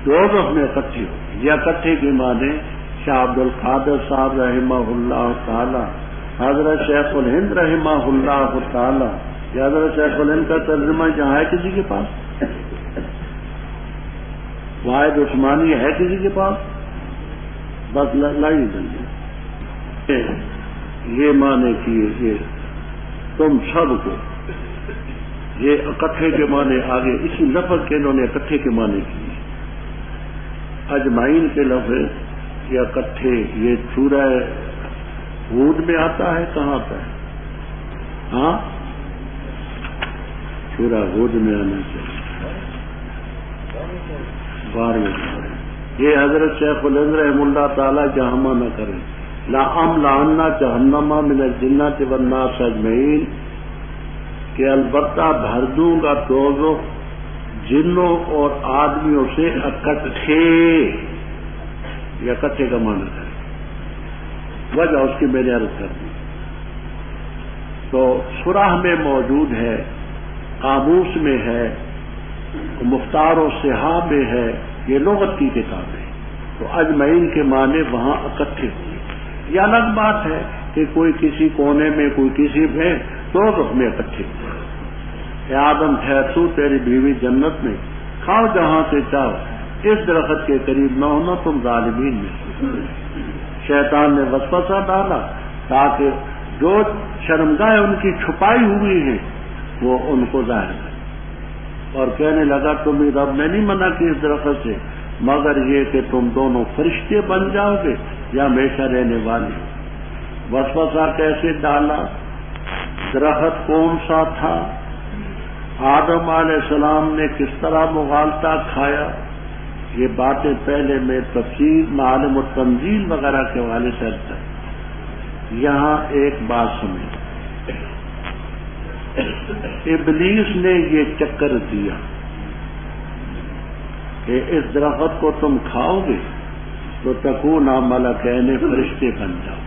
دوزخ میں اکٹھے ہو۔ یہ اکٹھے کے معنی شاہ عبد القادر صاحب رحمہ اللہ تعالی، حضرت شیخ الہند رحمہ اللہ تعالی، یہ حضرت شیخ الہند کا ترجمہ یہاں ہے کسی کے پاس؟ واحد عثمانی ہے کسی کے پاس؟ بس لائی جلدی یہ معنی کیے کہ تم سب کو، یہ اکٹھے کے معنی آگے اسی لفظ کے انہوں نے اکٹھے کے معنی کیے۔ اجمعین کے لفظ یہ اکٹھے، یہ سورہ ہود میں آتا ہے، کہاں آتا ہے؟ ہاں سورہ ہود میں آنا چاہیے، 12ویں۔ یہ حضرت شیخ الہند رحمہ اللہ تعالیٰ جہاں نہ کریں لَأَمْلَأَنَّ جَهَنَّمَ مِنَ الْجِنَّةِ وَالنَّاسِ أَجْمَعِينَ، کہ البتہ بھر دوں گا دوزخ جنوں اور آدمیوں سے اکٹھے، یہ اکٹھے کا معنی ہے، وجہ اس کی میں نے عرض کر دی۔ تو سورہ میں موجود ہے، قاموس میں ہے، مختار و صحاح میں ہے، یہ لغت کی کتاب ہے۔ تو اجمعین کے معنی وہاں اکٹھے ہوئے۔ یہ الگ بات ہے کہ کوئی کسی کونے میں، کوئی کسی میں، دوزخ میں اکٹھے ہوئے۔ اے آدم ٹھہر، تو تیری بیوی جنت میں، کھاؤ جہاں سے چاہو، اس درخت کے قریب نہ ہونا، تم ظالمین میں۔ شیطان نے وسوسہ ڈالا تاکہ جو شرمگاہیں ان کی چھپائی ہوئی ہیں وہ ان کو ظاہر کرے، اور کہنے لگا تمہیں رب نے نہیں منع کی اس درخت سے مگر یہ کہ تم دونوں فرشتے بن جاؤ گے یا ہمیشہ رہنے والے۔ وسوسہ کیسے ڈالا؟ درخت کون سا تھا؟ آدم علیہ السلام نے کس طرح مغالطہ کھایا؟ یہ باتیں پہلے میں تفسیر معالم التنزیل وغیرہ کے حوالے سے ہے۔ یہاں ایک بات سمجھ، ابلیس نے یہ چکر دیا کہ اس درخت کو تم کھاؤ گے تو تکون ملکین، فرشتے بن جاؤ۔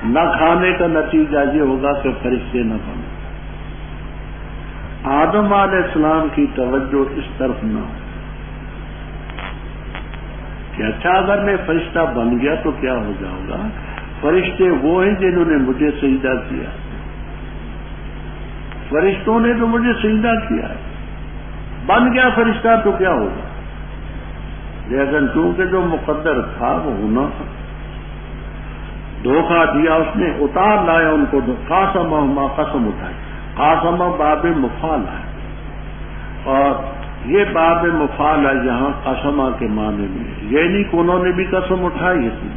نہ کھانے کا نتیجہ یہ ہوگا کہ فرشتے نہ بنو۔ آدم علیہ السلام کی توجہ اس طرف نہ ہو کہ اچھا اگر میں فرشتہ بن گیا تو کیا ہو جاؤں گا؟ فرشتے وہ ہیں جنہوں نے مجھے سجدہ کیا، فرشتوں نے تو مجھے سجدہ کیا ہے، بن گیا فرشتہ تو کیا ہوگا؟ لیکن چونکہ جو مقدر تھا وہ ہونا تھا، دھوکہ دیا اس نے، اتار لایا ان کو، قاسمہما، قسم اٹھائی۔ قاسمہ باب مفعول ہے اور یہ باب مفعول ہے یہاں قسمہ کے معنی میں، یہ نہیں کہ انہوں نے بھی قسم اٹھائی اس میں،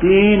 3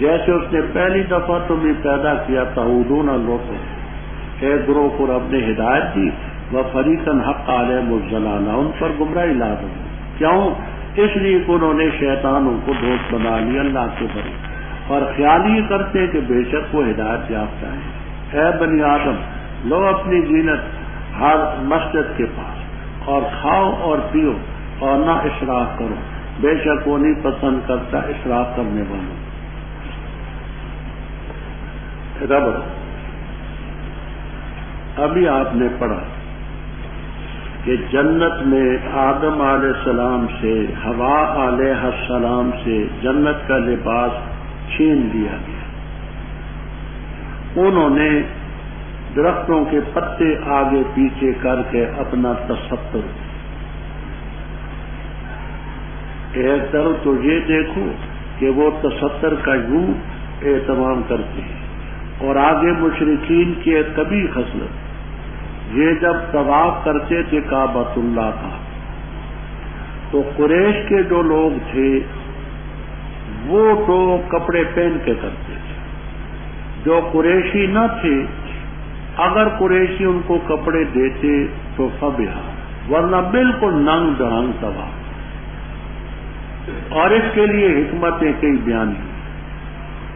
جیسے اس نے پہلی دفعہ تمہیں پیدا کیا تعودون لوٹو، ایک گروہ کو رب نے ہدایت دی، وہ فریقاً حق علیہم الضلالہ، ان پر گمراہی لازم ہے۔ کیوں؟ اس لیے کہ انہوں نے شیطانوں کو دوست بنا لیا اللہ کے بڑے، اور خیال یہ کرتے کہ بے شک وہ ہدایت یافتہ ہیں۔ اے بنی آدم، لو اپنی زینت ہر مسجد کے پاس اور کھاؤ اور پیو اور نہ اسراف کرو، بے شک وہ نہیں پسند کرتا اسراف کرنے والوں۔ رب ابھی آپ نے پڑھا کہ جنت میں آدم علیہ السلام سے حوا علیہ السلام سے جنت کا لباس چھین لیا گیا، انہوں نے درختوں کے پتے آگے پیچھے کر کے اپنا تصور، ایک طرف تو یہ دیکھو کہ وہ تصور کا یوں اہتمام کرتے ہیں، اور آگے مشرکین کی ایک کبھی خصلت، یہ جب طواف کرتے تھے کعبۃ اللہ کا تو قریش کے جو لوگ تھے وہ تو کپڑے پہن کے کرتے تھے، جو قریشی نہ تھے اگر قریشی ان کو کپڑے دیتے تو فبہا، ورنہ بالکل ننگ دھڑنگ طواف۔ اور اس کے لیے حکمتیں کئی بیان ہیں۔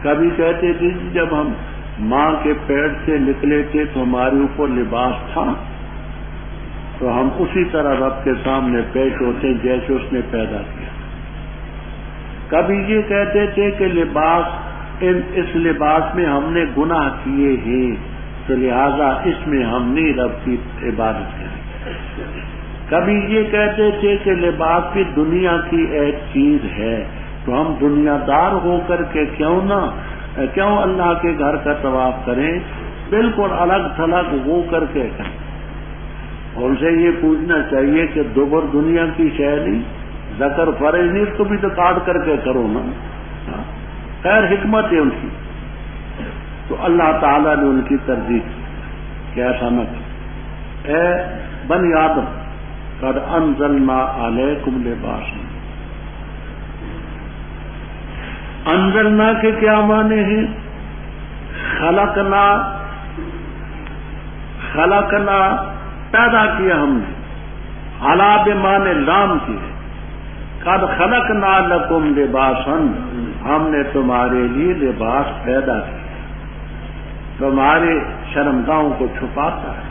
کبھی کہتے تھے جب ہم ماں کے پیٹ سے نکلے تھے تو ہمارے اوپر لباس تھا، تو ہم اسی طرح رب کے سامنے پیش ہوتے جیسے اس نے پیدا کیا۔ کبھی یہ کہتے تھے کہ اس لباس میں ہم نے گناہ کیے ہیں تو لہذا اس میں ہم نہیں رب کی عبادت کریں۔ کبھی یہ کہتے تھے کہ لباس بھی دنیا کی ایک چیز ہے تو ہم دنیا دار ہو کر کے کیوں اللہ کے گھر کا طواف کریں، بالکل الگ تھلگ وہ کر کے کریں۔ ان سے یہ پوچھنا چاہیے کہ دوبر دنیا کی شے نہیں، ذکر فرض نہیں، اس کو بھی تو کاٹ کر کے کرو نا۔ خیر حکمت ہے ان کی، تو اللہ تعالیٰ نے ان کی ترجیح کی کہ ایسا نہ کرو۔ اے بنی آدم قد انزلنا علیکم لباسا، انزلنا کے کیا معنی ہیں؟ خلقنا پیدا کیا ہم نے، علا بمعنی لام کی ہے، قد خلقنا لکم لباسا، ہم نے تمہارے لیے لباس پیدا کیا، تمہارے شرمگاہوں کو چھپاتا ہے،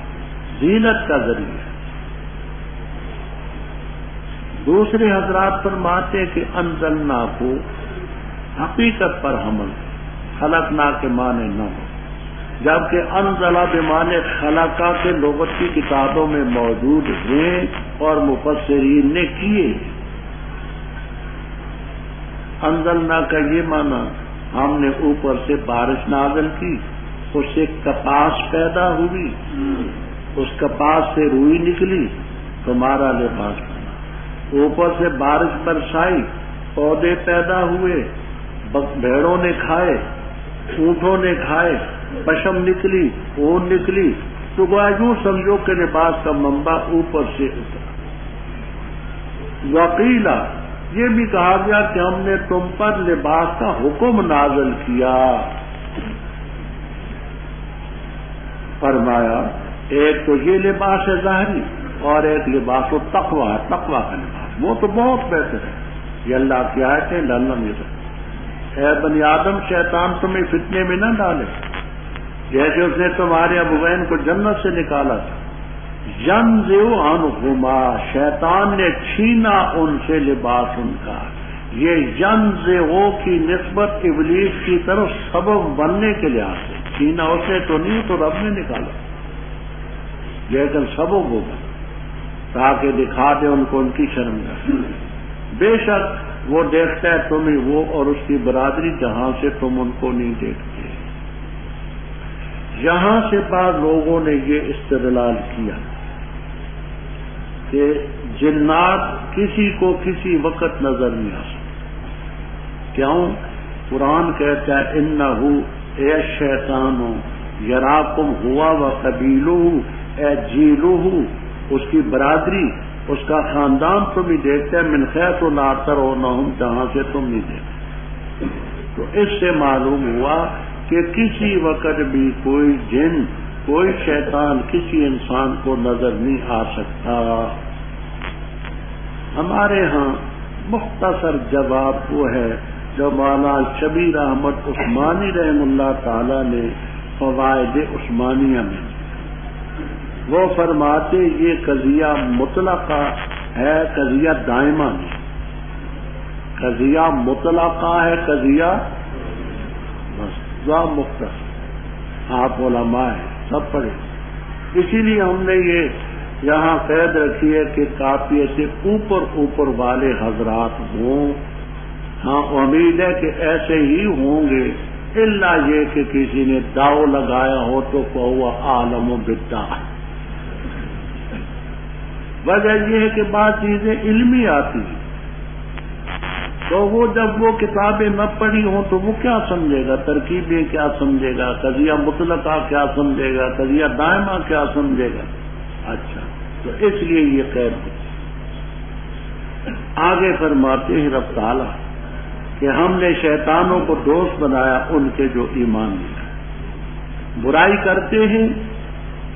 زینت کا ذریعہ۔ دوسرے حضرات فرماتے ہیں کہ انزلنا کو حقیقت پر حمل، خلقنا کے معنی نہ ہو، جبکہ انزلہ بمعنی خلقہ کے لغت کی کتابوں میں موجود ہیں اور مفسرین نے کیے۔ انزلنا کا یہ معنی ہم نے اوپر سے بارش نازل کی، اس سے کپاس پیدا ہوئی، اس کپاس سے روئی نکلی، تمہارا لباس بنا۔ اوپر سے بارش برسائی، پودے پیدا ہوئے، بھیڑوں نے کھائے، اونٹوں نے کھائے، پشم نکلی، اون نکلی، تو یوں سمجھو کہ لباس کا منبع اوپر سے اترا۔ وقیلا، یہ بھی کہا گیا کہ ہم نے تم پر لباس کا حکم نازل کیا۔ فرمایا ایک تو یہ لباس ہے ظاہری، اور ایک لباس و تقوی ہے، تقوی کا لباس، وہ تو بہت بہتر ہے۔ یہ اللہ کی آیتیں ڈالنا نہیں سکتے۔ اے بنی آدم، شیطان تمہیں فتنے میں نہ ڈالے جیسے اس نے تمہارے ابوین کو جنت سے نکالا تھا۔ ینزع عنہما، شیطان نے چھینا ان سے لباس ان کا۔ یہ ینزع کی نسبت ابلیس کی طرف سبب بننے کے لحاظ سے، چھینا اس نے تو نہیں، تو رب نے نکالا، لیکن سبب ہوگا تاکہ دکھا دے ان کو ان کی شرمگاہ۔ بے شک وہ دیکھتا ہے تمہیں، وہ اور اس کی برادری، جہاں سے تم ان کو نہیں دیکھتے۔ یہاں سے بعض لوگوں نے یہ استدلال کیا کہ جنات کسی کو کسی وقت نظر نہیں آ سکتے۔ کیوں؟ قرآن کہتا ہے انہو اے شیطانو یراکم ہوا و قبیلہ، اے جیلہ، اس کی برادری، اس کا خاندان تمہیں دیکھتا ہے، من حیث لا ترونہم، جہاں سے تم نہیں دیکھتے۔ تو اس سے معلوم ہوا کہ کسی وقت بھی کوئی جن کوئی شیطان کسی انسان کو نظر نہیں آ سکتا. ہمارے ہاں مختصر جواب وہ ہے جو مولانا شبیر احمد عثمانی رحم اللہ تعالی نے فوائد عثمانیہ میں وہ فرماتے یہ قضیہ مطلقہ ہے قضیہ دائمہ نہیں. قضیہ مطلقہ ہے قضیہ مختصر. آپ علماء ہیں سب پڑھے. اسی لیے ہم نے یہ یہاں قید رکھی ہے کہ کافی سے اوپر والے حضرات ہوں. ہاں امید ہے کہ ایسے ہی ہوں گے الا یہ کہ کسی نے داؤ لگایا ہو تو وہ عالم و بدعہ. وجہ یہ ہے کہ بعض چیزیں علمی آتی ہیں تو وہ جب وہ کتابیں نہ پڑھی ہوں تو وہ کیا سمجھے گا, ترکیبیں کیا سمجھے گا, قضیہ مطلقہ کیا سمجھے گا, قضیہ دائمہ کیا سمجھے گا. اچھا تو اس لیے یہ قید ہے. آگے فرماتے ہیں رب تعالیٰ کہ ہم نے شیطانوں کو دوست بنایا ان کے جو ایمان لیا. برائی کرتے ہیں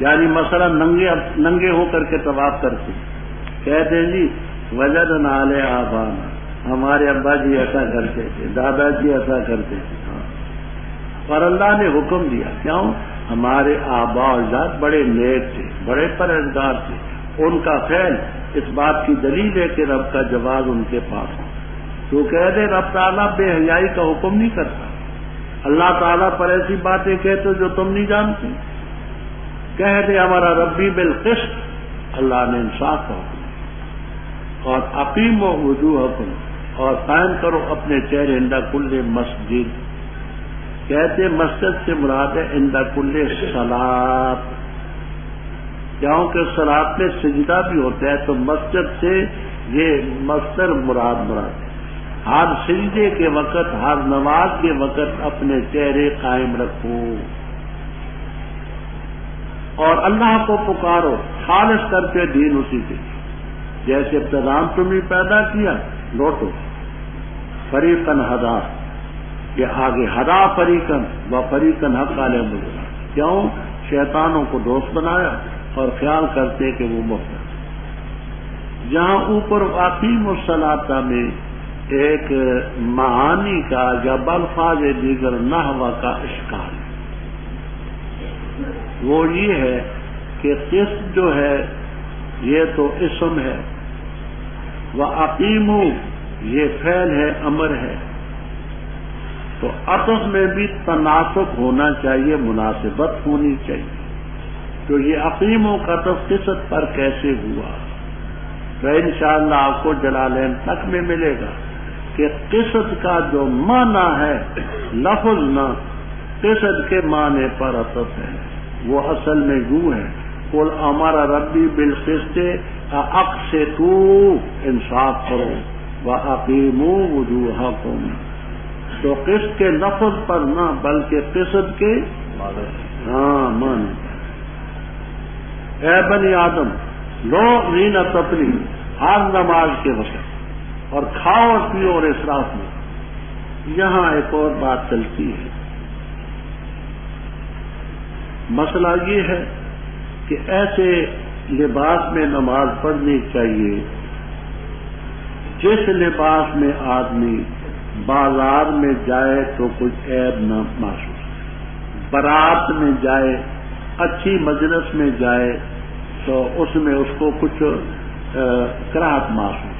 یعنی مثلا ننگے ہو کر کے طواف کرتے ہیں, کہتے ہیں جی وجدنا علی آبانا, ہمارے ابا جی ایسا کرتے تھے, دادا جی ایسا کرتے تھے. اور اللہ نے حکم دیا کیوں؟ ہمارے آبا و اجداد بڑے نیک تھے, بڑے پرہیزگار تھے. ان کا فعل اس بات کی دلیل ہے کہ رب کا جواز ان کے پاس ہے. تو کہہ دے رب تعالیٰ بے حیائی کا حکم نہیں کرتا. اللہ تعالیٰ پر ایسی باتیں کہتے جو تم نہیں جانتے. کہہ دے ہمارا ربی بالقسط, اللہ نے انصاف کا حکم. اور اقیموا وجوہکم, اور قائم کرو اپنے چہرے عند کل مسجد. کہتے مسجد سے مراد ہے عند کل صلاۃ, کیونکہ صلاۃ میں سجدہ بھی ہوتا ہے تو مسجد سے یہ مصدر مراد ہے. ہر سجدے کے وقت ہر نماز کے وقت اپنے چہرے قائم رکھو اور اللہ کو پکارو خالص کر کے دین اسی کے. جیسے ابتدام تمہیں پیدا کیا لوٹو. فریقن ہدا, یہ آگے ہدا فریقن و فریقن حق علیہم الضلال. کیوں؟ شیطانوں کو دوست بنایا اور خیال کرتے کہ وہ مفت. جہاں اوپر اقیموا الصلاۃ میں ایک معانی کا یا بالفاظ دیگر نحو کا اشکال وہ یہ ہے کہ قسط جو ہے یہ تو اسم ہے, وَأَقِیمُوا یہ فعل ہے, امر ہے. تو عطف میں بھی تناسب ہونا چاہیے, مناسبت ہونی چاہیے. تو یہ اقیموا کا عطف قسط پر کیسے ہوا؟ تو انشاءاللہ آپ کو جلالین تک میں ملے گا کہ قسط کا جو معنی ہے لفظ نہ قسط کے معنی پر عطف ہے. وہ اصل میں یوں ہے قل امر ربی بالقسط اقسطوا, انصاف کرو, واقیموا وجوہکم. تو قسط کے لفظ پر نہ بلکہ قسط کے معنی. اے بنی آدم لو زینت اپنی ہر نماز کے وقت اور کھاؤ اور پیو اور اسراف میں. یہاں ایک اور بات چلتی ہے. مسئلہ یہ ہے کہ ایسے لباس میں نماز پڑھنی چاہیے جس لباس میں آدمی بازار میں جائے تو کچھ عیب نہ محسوس, بارات میں جائے, اچھی مجلس میں جائے تو اس میں اس کو کچھ کراہت محسوس.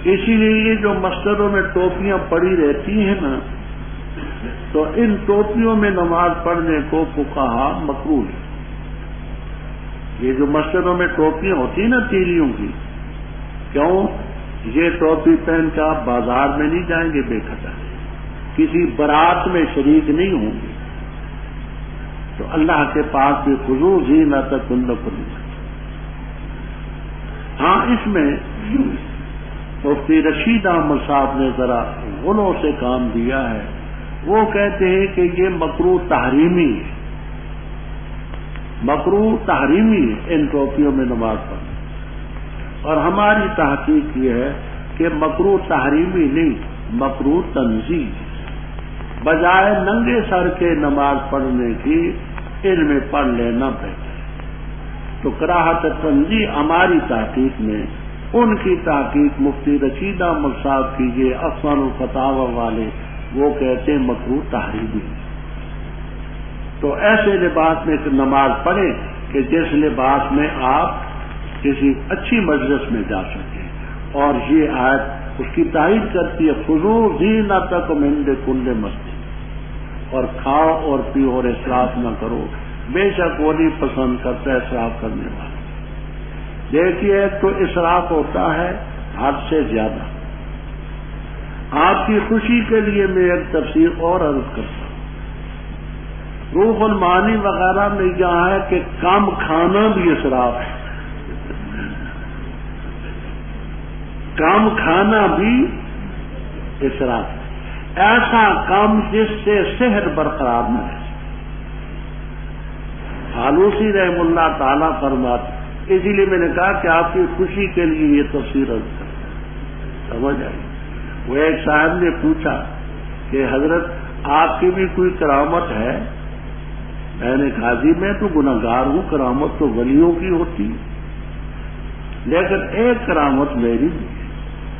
اسی لیے یہ جو مسجدوں میں ٹوپیاں پڑی رہتی ہیں نا, تو ان ٹوپیوں میں نماز پڑھنے کو فقہا مکروہ ہے. یہ جو مسجدوں میں ٹوپیاں ہوتی ہیں نا تیلیوں کی, کیوں؟ یہ ٹوپی پہن کر آپ بازار میں نہیں جائیں گے بے خطا, کسی بارات میں شریک نہیں ہوں گے. تو اللہ کے پاس بھی خضوع زینتکم لکل. ہاں اس میں مفتی رشید احمد صاحب نے ذرا غلوں سے کام دیا ہے. وہ کہتے ہیں کہ یہ مکروہ تحریمی ہے, مکروہ تحریمی ہے ان ٹوپیوں میں نماز پڑھنا. اور ہماری تحقیق یہ ہے کہ مکروہ تحریمی نہیں مکروہ تنزیہ، بجائے ننگے سر کے نماز پڑھنے کی علم پڑھ لینا بہتر۔ تو کراہت تنزیہ ہماری تحقیق میں، ان کی تحقیق مفتی رشید احمد صاحب کی یہ احسن الفتاوی والے، وہ کہتے ہیں مکروہ تحریمی۔ تو ایسے لباس میں نماز پڑھیں کہ جس لباس میں آپ کسی اچھی مجلس میں جا سکیں، اور یہ آیت اس کی تائید کرتی ہے، خذوا زینتکم عند کل مسجد، اور کھاؤ اور پیو اور اسراف نہ کرو، بے شک وہ نہیں پسند کرتا اسراف کرنے والا۔ دیکھیے ایک تو اسراف ہوتا ہے حد سے زیادہ۔ آپ کی خوشی کے لیے میں ایک تفسیر اور عرض کرتا ہوں، روح المعانی وغیرہ میں یہاں ہے کہ کم کھانا بھی اسراف ہے، کم کھانا بھی اسراف ہے، ایسا کام جس سے صحت برقرار نہ رہے۔ آلوسی رحم اللہ تعالیٰ فرماتے، اسی لیے میں نے کہا کہ آپ کی خوشی کے لیے یہ تفسیر عرض کرتا، سمجھ آئی۔ وہ ایک صاحب نے پوچھا کہ حضرت آپ کی بھی کوئی کرامت ہے؟ میں نے کہا جی میں تو گناہگار ہوں، کرامت تو ولیوں کی ہوتی ہے، لیکن ایک کرامت میری بھی ہے،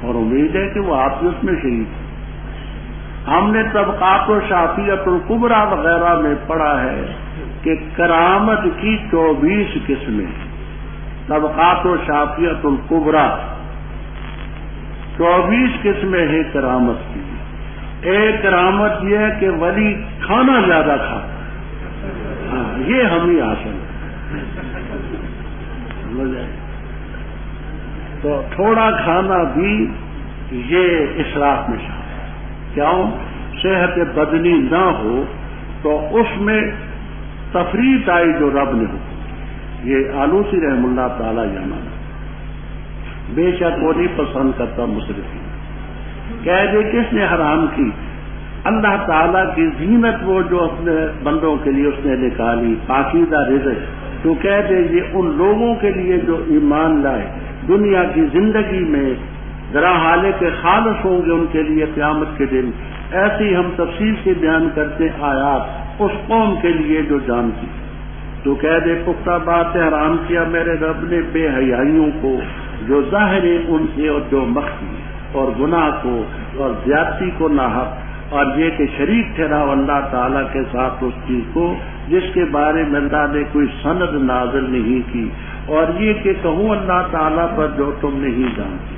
اور امید ہے کہ وہ آپ بھی اس میں شریک ہیں۔ ہم نے طبقات و شافیت الکبریٰ وغیرہ میں پڑھا ہے کہ کرامت کی 24 قسمیں، طبقات و شافیت الکبریٰ 24 قسمیں ہیں کرامت کی۔ ایک کرامت یہ ہے کہ ولی کھانا زیادہ کھاتا، ہاں یہ ہم ہی حاصل ہے، تو تھوڑا کھانا بھی یہ اسراف میں شامل ہے۔ کیوں؟ صحت بدنی نہ ہو تو اس میں تفریط آئی جو رب نے حکم، یہ آلوسی رحم اللہ تعالیٰ یہاں بے شک وہ نہیں پسند کرتا مصرفین۔ کہہ دے کس نے حرام کی؟ اللہ تعالیٰ کی زینت وہ جو اپنے بندوں کے لیے اس نے نکالی، پاکیزہ رزق، تو کہہ دے یہ ان لوگوں کے لیے جو ایمان لائے، دنیا کی زندگی میں ذرا حالے کے خالص ہوں گے ان کے لیے قیامت کے دن۔ ایسی ہم تفصیل سے بیان کرتے آیات اس قوم کے لیے جو جانتی، تو کہہ دے پختہ بات حرام کیا میرے رب نے بے حیائیوں کو، جو ظاہر ہے ان سے اور جو مخفی، اور گناہ کو اور زیادتی کو ناحق، اور یہ کہ شریک ٹھہراؤ اللہ تعالیٰ کے ساتھ اس چیز کو جس کے بارے میں اللہ نے کوئی سند نازل نہیں کی، اور یہ کہ کہوں اللہ تعالیٰ پر جو تم نہیں جانتی۔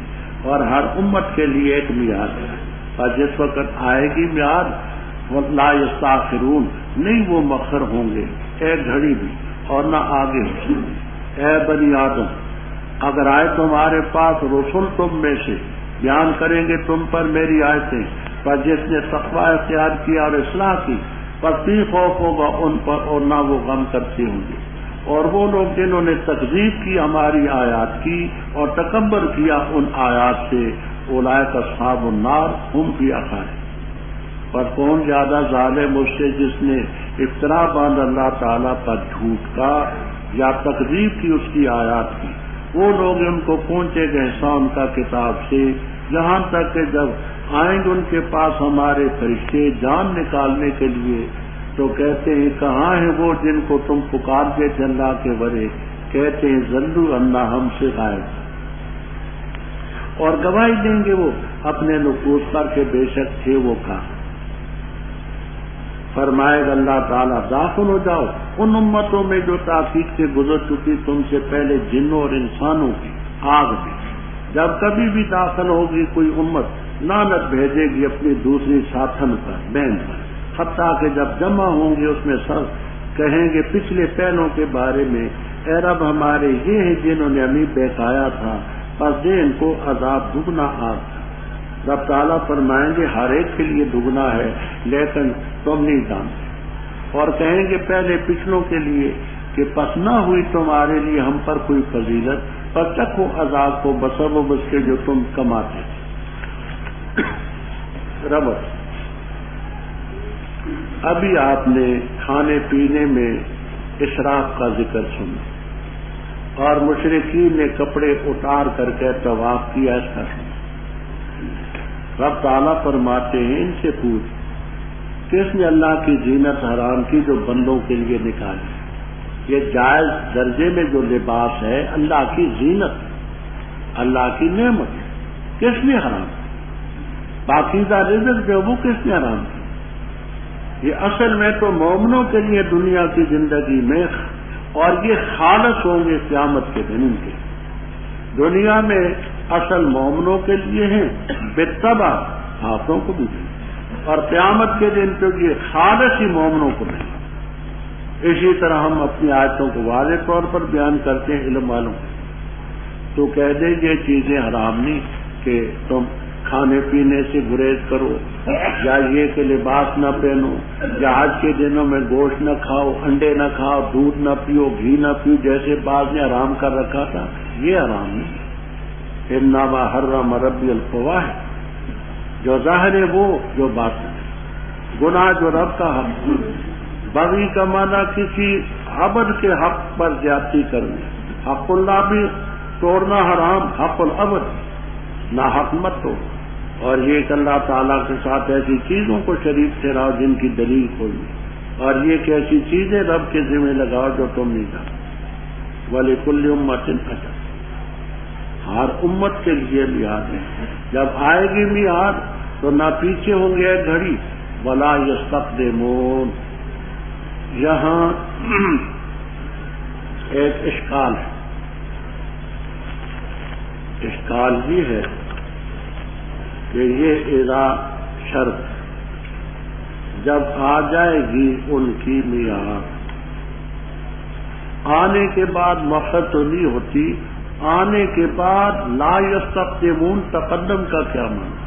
اور ہر امت کے لیے ایک میعاد ہے، اور جس وقت آئے گی میعاد لا یستاخرون، نہیں وہ مؤخر ہوں گے ایک گھڑی بھی، اور نہ آگے ہو سکتے۔ اے بنی آدم، اگر آئے تمہارے پاس رسول تم میں سے، بیان کریں گے تم پر میری آیتیں، پر جس نے تقوی اختیار کیا اور اصلاح کی، پر بھی خوف ہوگا ان پر اور نہ وہ غم کرتے ہوں گے۔ اور وہ لوگ جنہوں نے تکذیب کی ہماری آیات کی اور تکبر کیا ان آیات سے، اولئک اصحاب النار ہم فیہا خالدون۔ پر کون زیادہ ظالم اس سے جس نے افترا باندھ اللہ تعالیٰ پر جھوٹ کا یا تکذیب کی اس کی آیات کی۔ وہ لوگ ان کو پہنچے گئے حساب کا کتاب سے، یہاں تک کہ جب آئیں گے ان کے پاس ہمارے فرشتے جان نکالنے کے لیے، تو کہتے ہیں کہاں ہیں وہ جن کو تم پکارتے تھے اللہ کے ورے؟ کہتے ہیں ذلوا عنا، ہم سے غائب۔ اور گواہی دیں گے وہ اپنے نفوس پر کہ بے شک تھے وہ کہاں۔ فرمائے گا اللہ تعالیٰ داخل ہو جاؤ ان امتوں میں جو تحقیق سے گزر چکی تم سے پہلے، جنوں اور انسانوں کی آگ میں۔ جب کبھی بھی داخل ہوگی کوئی امت، لعنت بھیجے گی اپنی دوسری ساتھن پر، بہن پر، حتیٰ کہ جب جمع ہوں گے اس میں سب کہیں گے پچھلے پہلوں کے بارے میں، اے رب ہمارے یہ ہیں جنہوں نے ہمیں بہکایا تھا، پس دے ان کو عذاب دگنا آگ تھا۔ رب تعالیٰ فرمائیں گے ہر ایک کے لیے دگنا ہے لیکن تم نہیں جانتے۔ اور کہیں گے پہلے پچھلوں کے لیے کہ پس نہ ہوئی تمہارے لیے ہم پر کوئی فضیلت، پر چکھو عذاب کو بسبب اس کے جو تم کماتے تھے۔ ربط ابھی آپ نے کھانے پینے میں اسراف کا ذکر سنا، اور مشرکین نے کپڑے اتار کر کے طواف کیا، اس کا سنا۔ رب تعالیٰ فرماتے ہیں ان سے پوچھ کس نے اللہ کی زینت حرام کی جو بندوں کے لیے نکالی؟ یہ جائز درجے میں جو لباس ہے اللہ کی زینت، اللہ کی نعمت، کس نے حرام کی؟ پاکیزہ رزق جو وہ کس نے حرام کی؟ یہ اصل میں تو مومنوں کے لیے دنیا کی زندگی میں، اور یہ خالص ہوں گے قیامت کے دن کے۔ دنیا میں اصل مومنوں کے لیے ہیں، بالطبع ہاتھوں کو بھی دیں، اور قیامت کے دن تو یہ خالص ہی مومنوں کو نہیں۔ اسی طرح ہم اپنی آیتوں کو واضح طور پر بیان کرتے ہیں علم والوں کو، تو کہہ دیں یہ چیزیں حرام نہیں کہ تم کھانے پینے سے گریز کرو، یا یہ کہ لباس نہ پہنو، یا حج کے دنوں میں گوشت نہ کھاؤ، انڈے نہ کھاؤ، دودھ نہ پیو، گھی نہ پیو، جیسے بعض نے حرام کر رکھا تھا، یہ حرام نہیں۔ انما حرم ربی الفواحش، جو ظاہر ہے وہ جو باطن ہے، گناہ جو رب کا حق ہے۔ بغی کا معنی کسی عبد کے حق پر زیادتی کرنا، حق اللہ بھی توڑنا حرام، حق العبد نہ حق مت ہو، اور یہ کہ اللہ تعالیٰ کے ساتھ ایسی چیزوں کو شریک ٹھہراؤ جن کی دلیل کھولنی، اور یہ کہ ایسی چیزیں رب کے ذمہ لگاؤ جو تم نہیں جانتے۔ وَلِكُلِّ أُمَّةٍ أَجَلٌ، ہر امت کے لیے میعاد ہے، جب آئے گی میعاد تو نہ پیچھے ہوں گے ایک گھڑی، ولا یستقدمون۔ یہاں ایک اشکال ہے، اشکال یہ ہے کہ یہ اذا شرط جب آ جائے گی ان کی میعاد، آنے کے بعد مقصد تو نہیں ہوتی، آنے کے بعد لا یستقدمون تقدم کا کیا معنی؟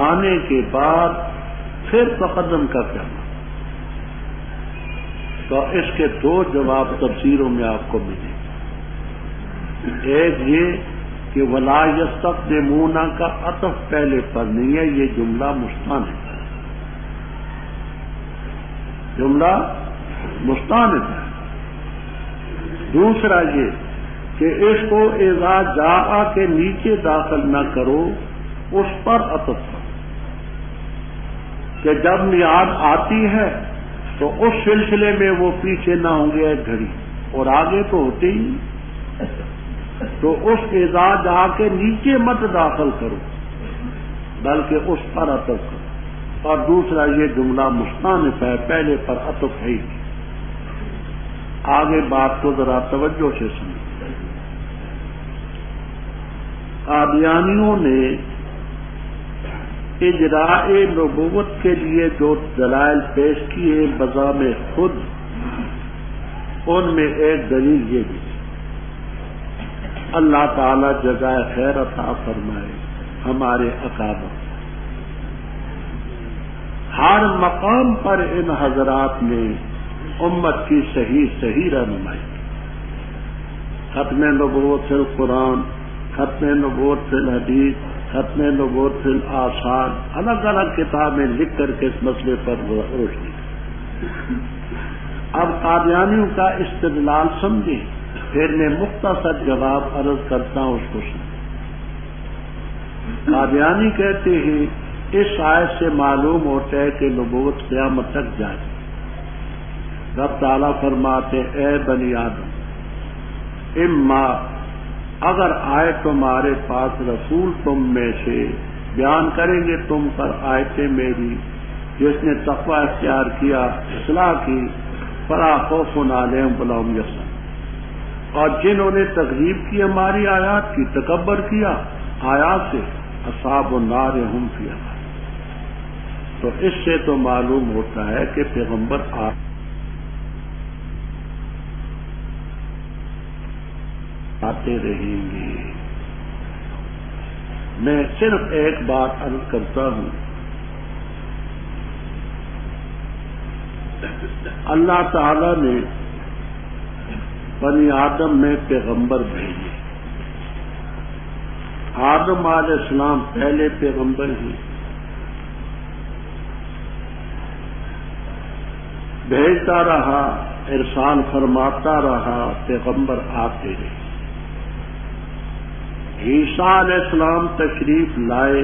آنے کے بعد پھر تقدم کا کیا معنی؟ تو اس کے دو جواب تفسیروں میں آپ کو ملیں۔ ایک یہ کہ ولا یستقدمون کا عطف پہلے پر نہیں ہے، یہ جملہ مستانف ہے، جملہ مستانف ہے۔ دوسرا یہ کہ اس کو اذا جاء کے نیچے داخل نہ کرو، اس پر عطف کرو کہ جب میعاد آتی ہے تو اس سلسلے میں وہ پیچھے نہ ہوں گے ایک گھڑی، اور آگے تو ہوتے ہی، تو اس اذا جا کے نیچے مت داخل کرو بلکہ اس پر عطف کرو۔ اور دوسرا یہ جملہ مستانف ہے، پہلے پر عطف ہے ہی۔ آگے بات کو ذرا توجہ سے سنیں۔ قادیانیوں نے اجراء نبوت کے لیے جو دلائل پیش کیے بذام خود، ان میں ایک دلیل یہ بھی، اللہ تعالی جزائے خیر عطا فرمائے ہمارے اکابر، ہر مقام پر ان حضرات نے امت کی صحیح رہنمائی کی۔ ختم نبوت فی القرآن، ختم نبوت فی الحدیث، ختم نبوت فی الآثار، الگ الگ کتابیں لکھ کر کے اس مسئلے پر روشنی۔ اب قادیانیوں کا استدلال سمجھیں، پھر میں مختصر جواب عرض کرتا ہوں، اس کو سمجھیں۔ قادیانی کہتے ہیں اس آیت سے معلوم ہوتا ہے کہ نبوت قیامت تک جائے۔ رب تعالیٰ فرماتے اے بنی آدم، اما اگر آئے تمہارے پاس رسول تم میں سے، بیان کریں گے تم پر آیتیں میری، جس نے تقوی اختیار کیا، اصلاح کی، فلا خوف علیہم ولا هم یحزنون، اور جنہوں نے تکذیب کی ہماری آیات کی، تکبر کیا آیات سے، اصحاب النار هم فیہا۔ تو اس سے تو معلوم ہوتا ہے کہ پیغمبر آتے رہیں گے۔ میں صرف ایک بات عرض کرتا ہوں، اللہ تعالی نے بنی آدم میں پیغمبر بھیجے۔ آدم علیہ السلام پہلے پیغمبر ہی، بھیجتا رہا، ارسال فرماتا رہا، پیغمبر آتے رہے۔ عیسیٰ علیہ السلام تشریف لائے،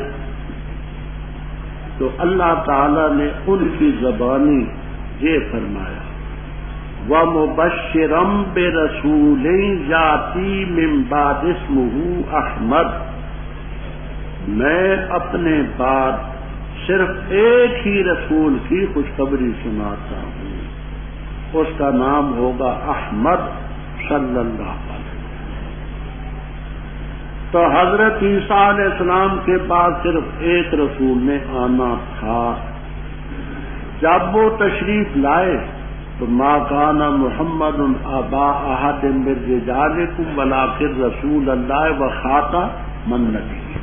تو اللہ تعالی نے ان کی زبانی یہ فرمایا وَمُبَشِّرًا بِرَسُولٍ يَأْتِي مِن بَعْدِهِ اسْمُهُ احمد، میں اپنے بعد صرف ایک ہی رسول کی خوشخبری سناتا ہوں، اس کا نام ہوگا احمد صلی اللہ علیہ وسلم۔ تو حضرت عیسیٰ علیہ السلام کے بعد صرف ایک رسول نے آنا تھا۔ جب وہ تشریف لائے تو ما کان محمد ابا احد من رجالکم ولکن رسول اللہ و خاتم النبیین۔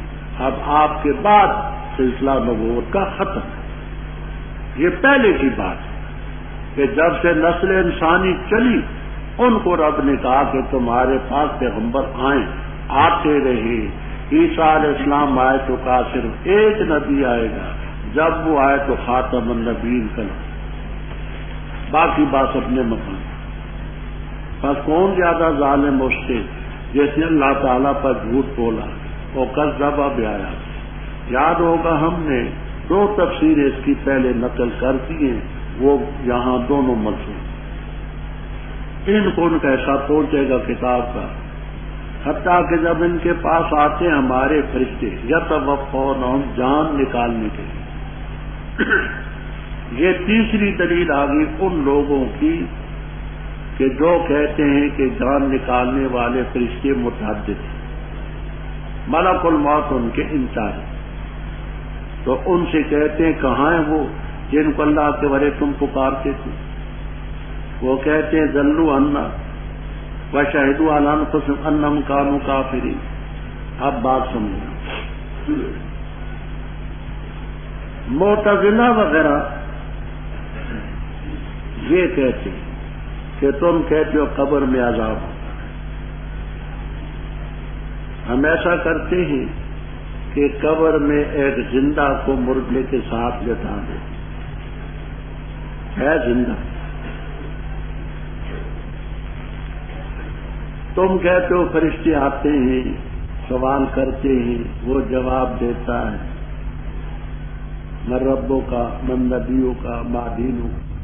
اب آپ کے بعد سلسلہ نبوت کا ختم ہے۔ یہ پہلے کی بات ہے کہ جب سے نسل انسانی چلی ان کو رب نے کہا کہ تمہارے پاس پیغمبر آئیں، آتے رہے۔ عیسیٰ علیہ السلام آئے تو کہا صرف ایک نبی آئے گا، جب وہ آئے تو خاتم النبیین کہا، باقی بات اپنے مقام۔ بس کون زیادہ ظالم اس سے جس نے اللہ تعالیٰ پر جھوٹ بولا اور کذب بیایا۔ یاد ہوگا ہم نے 2 تفسیریں اس کی پہلے نقل کر دی ہیں، وہ یہاں دونوں مطلوب، ان کو ان کا ایسا پہنچے گا کتاب کا، حتیٰ کہ جب ان کے پاس آتے ہمارے فرشتے یتوفونہم جان نکالنے کے لیے۔ یہ تیسری دلیل آ گئی ان لوگوں کی کہ جو کہتے ہیں کہ جان نکالنے والے فرشتے متعدد ہیں، ملک الموت ان کے انچارج، تو ان سے کہتے ہیں کہاں ہیں وہ جن کو اللہ کے ورے تم پکارتے تھے؟ وہ کہتے ہیں ذلوا عنا وشہدوا علی انفسہم انہم کانوا کافرین۔ اب بات سمجھنا، معتزلہ وغیرہ یہ کہتے ہیں کہ تم کہتے ہو قبر میں عذاب ہوتا ہے، ہم ایسا کرتے ہیں کہ قبر میں ایک زندہ کو مردے کے ساتھ لٹا دیں، ہے زندہ، تم کہتے ہو فرشتے آتے ہیں سوال کرتے ہیں، وہ جواب دیتا ہے من ربوں کا من نبیوں کا ما دینوں کا۔